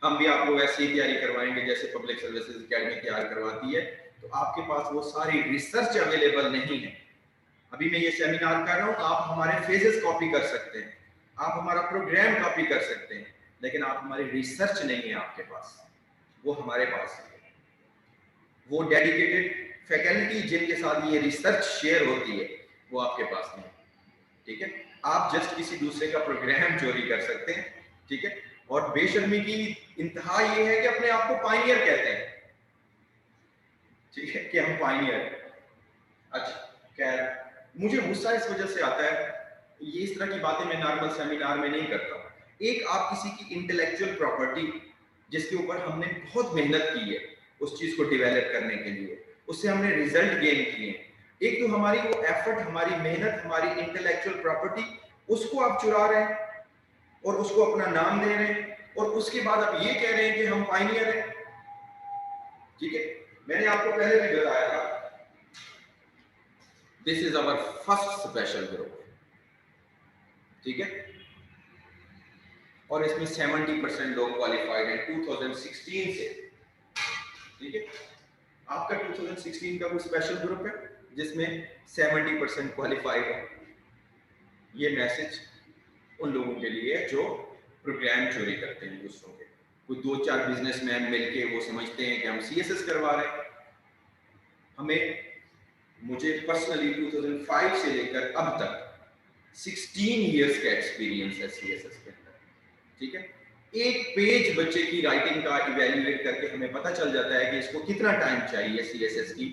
हम भी आपको वैसे ही तैयारी करवाएंगे जैसे पब्लिक सर्विसेज एकेडमी तैयार करवाती है, तो आपके पास वो सारी रिसर्च अवेलेबल नहीं है। अभी मैं ये सेमिनार कर रहा हूँ, आप हमारे फेजेस कॉपी कर सकते हैं, आप हमारा प्रोग्राम कॉपी कर सकते हैं, लेकिन आप हमारी रिसर्च नहीं है आपके पास, वो हमारे पास है। वो डेडिकेटेड फैकल्टी जिनके साथ ये रिसर्च शेयर होती है, वो आपके पास नहीं। ठीक है? आप जस्ट किसी दूसरे का प्रोग्राम चोरी कर सकते हैं। ठीक है? और बेशर्मी की इंतहा ये है कि अपने आप को पायनियर कहते हैं। ठीक है? कि हम पायनियर। अच्छा, खैर मुझे गुस्सा इस वजह से आता है, ये इस तरह की बातें मैं नॉर्मल सेमिनार में नहीं करता हूं। एक आप किसी की इंटेलेक्चुअल प्रॉपर्टी जिसके ऊपर हमने बहुत मेहनत की है उस चीज को डेवलप करने के लिए, उससे हमने रिजल्ट गेन किए, एक तो हमारी वो एफर्ट, हमारी मेहनत, हमारी इंटेलेक्चुअल प्रॉपर्टी, उसको आप चुरा रहे हैं और उसको अपना नाम दे रहे हैं, और उसके बाद आप ये कह रहे हैं कि हम पायनियर हैं। ठीक है? मैंने आपको पहले भी बताया था, this is our first special group. ठीक है? और इसमें 70% लोग क्वालिफाइड हैं 2016 से। ठीक है? आपका 2016 का कोई स्पेशल ग्रुप है जिसमें 70% क्वालिफाइड है? ये मैसेज उन लोगों के लिए जो प्रोग्राम चोरी करते हैं दूसरों के। कोई 2-4 बिजनेसमैन मिलके वो समझते हैं कि हम सीएसएस करवा रहे हैं। मुझे पर्सनली 2005 से लेकर अब तक 16 इयर्स का एक्सपीरियंस है सीएसएस के अंदर। ठीक है? एक पेज बच्चे की राइटिंग का इवैल्यूएट करके हमें पता चल जाता है कि इसको कितना टाइम चाहिए सीएसएस की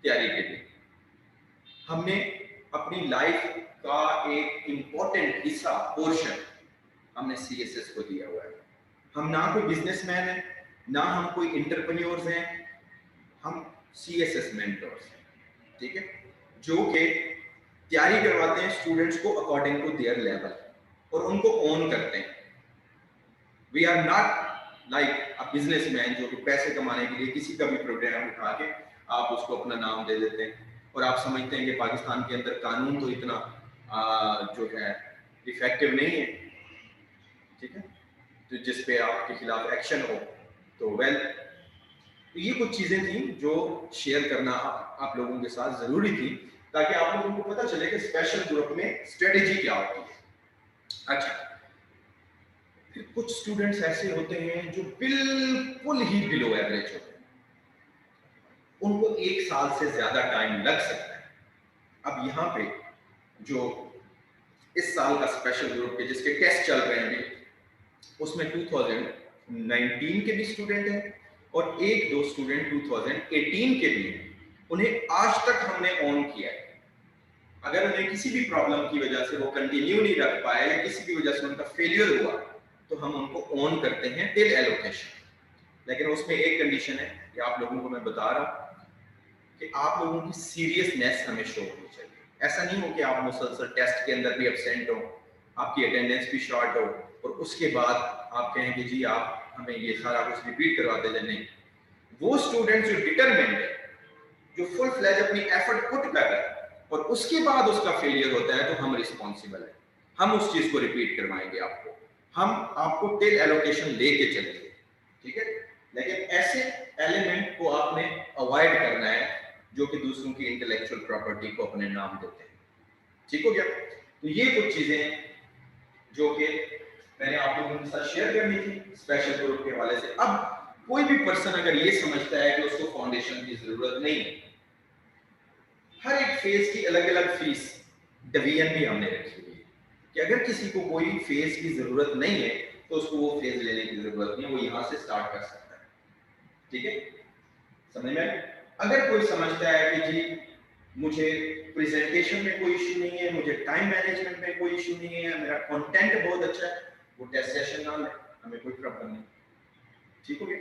तैयारी के लिए। हमने अपनी लाइफ का एक इंपॉर्टेंट हिस्सा, पोर्शन हमने सीएसएस को दिया हुआ है। हम ना कोई बिजनेसमैन है, ना हम कोई एंटरप्रेन्योर्स हैं, हम सीएसएस मेंटर्स हैं। ठीक है? जो कि तैयारी करवाते हैं स्टूडेंट्स को अकॉर्डिंग टू देयर लेवल और उनको ओन करते हैं। We are not like a businessman जो कि पैसे कमाने के लिए किसी का भी प्रोग्राम उठा के आप उसको अपना नाम दे देते हैं और आप समझते हैं कि पाकिस्तान के अंदर कानून तो इतना जो है इफेक्टिव नहीं है, ठीक है, तो जिस पे आपके खिलाफ एक्शन हो, तो वेल, तो ये कुछ चीजें थी जो शेयर करना आप लोगों के साथ जरूरी थी, ताकि आप लोगों को पता चले कि स्पेशल ग्रुप में स्ट्रेटेजी क्या होती है। अच्छा, फिर कुछ स्टूडेंट्स ऐसे होते हैं जो बिल्कुल ही बिलो एवरेज होते हैं, उनको 1 साल से ज्यादा टाइम लग सकता है। अब यहाँ पे जो इस साल का स्पेशल ग्रुप के जिसके टेस्ट चल रहे हैं अभी, उसमें 2019 के भी स्टूडेंट हैं और एक दो स्टूडेंट 2018 के भी हैं। उन्हें आज तक हमने ऑन किया है। अगर उन्हें किसी भी प्रॉब्लम की वजह से वो कंटिन्यू नहीं रख पाए या किसी भी वजह से उनका फेलियर हुआ, तो हम उनको ऑन करते हैं टिल एलोकेशन। लेकिन उसमें एक कंडीशन है कि आप लोगों को मैं बता रहा हूं कि आप लोगों की सीरियसनेस हमें शो होनी चाहिए। ऐसा नहीं हो कि आप मुसलसल टेस्ट के अंदर भी एब्सेंट हो, आपकी अटेंडेंस भी शॉर्ट हो और उसके बाद आप कहें कि जी आप हमें ये सारा कुछ रिपीट करवाते जाए। नहीं, वो स्टूडेंट जो डिटरमिन्ड है, जो फुल फ्लैज अपनी एफर्ट पुट कर रहा है और उसके बाद उसका फेलियर होता है, तो हम रिस्पॉन्सिबल है, हम उस चीज को रिपीट करवाएंगे आपको, हम आपको टिल एलोकेशन लेके चलेंगे, ठीक है। लेकिन ऐसे एलिमेंट को आपने अवॉइड करना है जो कि दूसरों की इंटेलेक्चुअल प्रॉपर्टी को अपने नाम देते हैं, ठीक हो गया। तो ये कुछ चीजें जो कि मैंने आप लोगों के साथ शेयर करनी थी स्पेशल ग्रुप के हवाले से। अब कोई भी पर्सन अगर ये समझता है कि उसको फाउंडेशन की जरूरत नहीं है, हर एक फेज की अलग अलग फीस डिवीजन भी हमने रखी हुई है कि अगर किसी को कोई फेज की जरूरत नहीं है तो उसको वो फेज लेने की जरूरत नहीं है, वो यहां से स्टार्ट कर सकता है, ठीक है, समझ में। अगर कोई समझता है कि जी मुझे प्रेजेंटेशन में कोई इशू नहीं है, मुझे टाइम मैनेजमेंट में कोई इशू नहीं है, मेरा कंटेंट बहुत अच्छा है, वो टेस्ट सेशन ना ले, हमें कोई प्रॉब्लम नहीं, ठीक हो गया।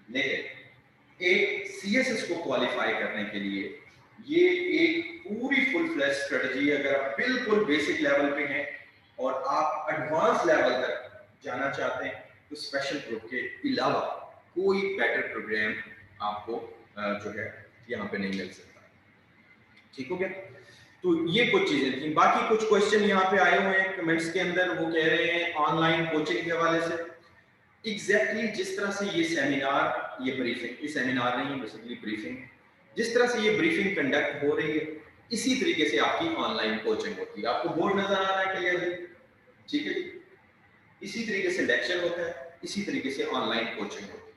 लेकिन एक सीएसएस को क्वालिफाई करने के लिए ये एक पूरी फुल फ्लैश स्ट्रेटजी है। अगर आप बिल्कुल बेसिक लेवल पे हैं और आप एडवांस लेवल तक जाना चाहते हैं, तो स्पेशल ग्रुप के अलावा कोई बेटर प्रोग्राम आपको जो है यहाँ पे नहीं मिल सकता, ठीक हो गया। तो ये कुछ चीजें थी। बाकी कुछ क्वेश्चन यहाँ पे आए हुए हैं कमेंट्स के अंदर, वो कह रहे हैं ऑनलाइन कोचिंग के हवाले से। एग्जैक्टली जिस तरह से ये सेमिनार, ये ब्रीफिंग, ये सेमिनार नहीं है बेसिकली ब्रीफिंग, जिस तरह से ये ब्रीफिंग कंडक्ट हो रही है इसी तरीके से आपकी ऑनलाइन कोचिंग होती है। आपको बोर्ड नजर आ रहा है क्लियरली, ठीक है जी। इसी तरीके से लेक्चर होता है, इसी तरीके से ऑनलाइन कोचिंग होती है।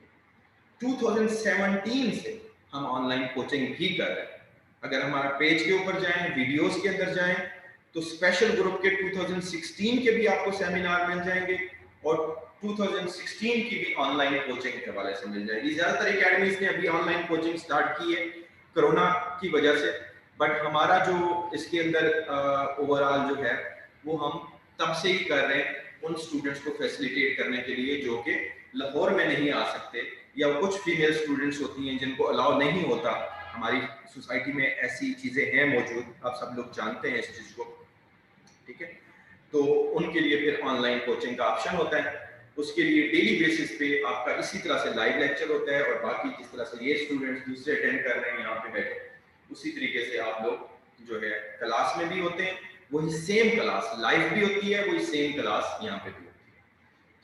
2017 से हम ऑनलाइन कोचिंग भी कर रहे हैं। अगर हमारा पेज के ऊपर जाएं, वीडियोस के अंदर जाएं, तो स्पेशल ग्रुप के 2016 के भी आपको सेमिनार मिल जाएंगे और 2016 की भी ऑनलाइन कोचिंग के हवाले से मिल जाएगी। ज्यादातर एकेडमीज ने अभी ऑनलाइन कोचिंग स्टार्ट की है कोरोना की वजह से, बट हमारा जो इसके अंदर ओवरऑल जो है वो हम तब से ही कर रहे हैं उन स्टूडेंट्स को फैसिलिटेट करने के लिए जो कि लाहौर में नहीं आ सकते, या कुछ फीमेल स्टूडेंट्स होती हैं जिनको अलाउ नहीं होता। हमारी सोसाइटी में ऐसी चीजें हैं मौजूद, आप सब लोग जानते हैं इस चीज को, ठीक है। तो उनके लिए फिर ऑनलाइन कोचिंग का ऑप्शन होता है। उसके लिए डेली बेसिस पे आपका इसी तरह से लाइव लेक्चर होता है और बाकी जिस तरह से ये स्टूडेंट्स दूसरे अटेंड कर रहे हैं यहाँ पे बैठे, उसी तरीके से आप लोग जो है क्लास में भी होते हैं, वही सेम क्लास लाइव भी होती है, वही सेम क्लास यहाँ पे भी होती है,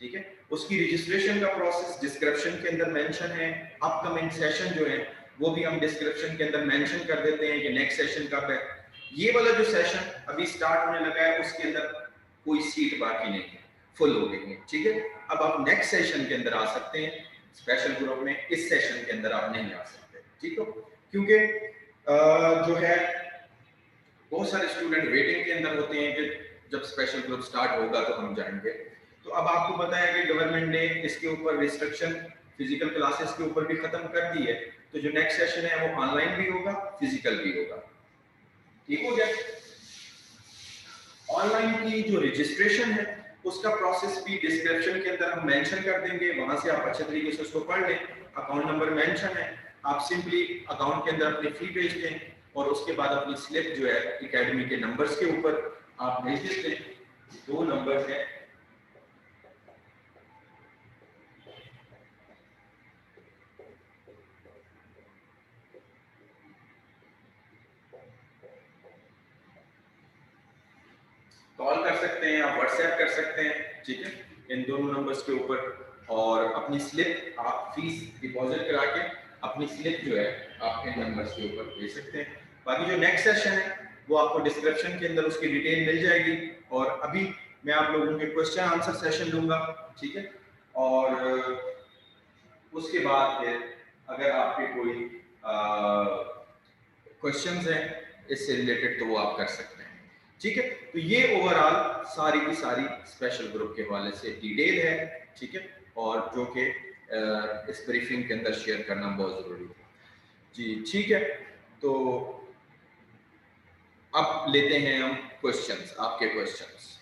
ठीक है। उसकी रजिस्ट्रेशन का प्रोसेस डिस्क्रिप्शन के अंदर मेंशन है। अपकमिंग सेशन जो है वो भी हम डिस्क्रिप्शन के अंदर मेंशन कर देते हैं कि नेक्स्ट सेशन कब है। ये वाला जो सेशन अभी स्टार्ट होने लगा है उसके अंदर कोई सीट बाकी नहीं है, फुल हो गई है, ठीक है। अब आप नेक्स्ट सेशन के अंदर आ सकते हैं, स्पेशल ग्रुप में इस सेशन के अंदर आप नहीं आ सकते, ठीक हो, क्योंकि जो है बहुत सारे स्टूडेंट वेटिंग के अंदर होते हैं कि जब स्पेशल ग्रुप स्टार्ट होगा तो हम जाएंगे। तो अब आपको पता है कि गवर्नमेंट ने इसके ऊपर रिस्ट्रिक्शन फिजिकल क्लासेस के ऊपर भी खत्म कर दी है, तो जो नेक्स्ट सेशन है वो ऑनलाइन भी होगा, फिजिकल भी होगा, ठीक हो गया। ऑनलाइन की जो रजिस्ट्रेशन है उसका प्रोसेस भी डिस्क्रिप्शन के अंदर हम मेंशन कर देंगे, वहां से आप अच्छे तरीके से उसको पढ़ लें। अकाउंट नंबर मेंशन है, आप सिंपली अकाउंट के अंदर अपनी फी भेज दें और उसके बाद अपनी स्लिप जो है एकेडमी के नंबर्स के ऊपर आप भेज देते हैं। 2 नंबर है, कॉल कर सकते हैं, आप व्हाट्सएप कर सकते हैं, ठीक है, इन दोनों नंबर्स के ऊपर। और अपनी स्लिप आप फीस डिपॉजिट करा के अपनी स्लिप जो है आप इन नंबर्स के ऊपर भेज सकते हैं। बाकी जो नेक्स्ट सेशन है वो आपको डिस्क्रिप्शन के अंदर उसकी डिटेल मिल जाएगी। और अभी मैं आप लोगों के क्वेश्चन आंसर सेशन लूंगा, ठीक है, और उसके बाद फिर अगर आपके कोई क्वेश्चंस हैं इससे रिलेटेड तो वो आप कर सकते हैं, ठीक है। तो ये ओवरऑल सारी की सारी स्पेशल ग्रुप के हवाले से डिटेल है, ठीक है, और जो कि इस ब्रीफिंग के अंदर शेयर करना बहुत जरूरी है जी, ठीक है। तो अब लेते हैं हम क्वेश्चंस, आपके क्वेश्चंस।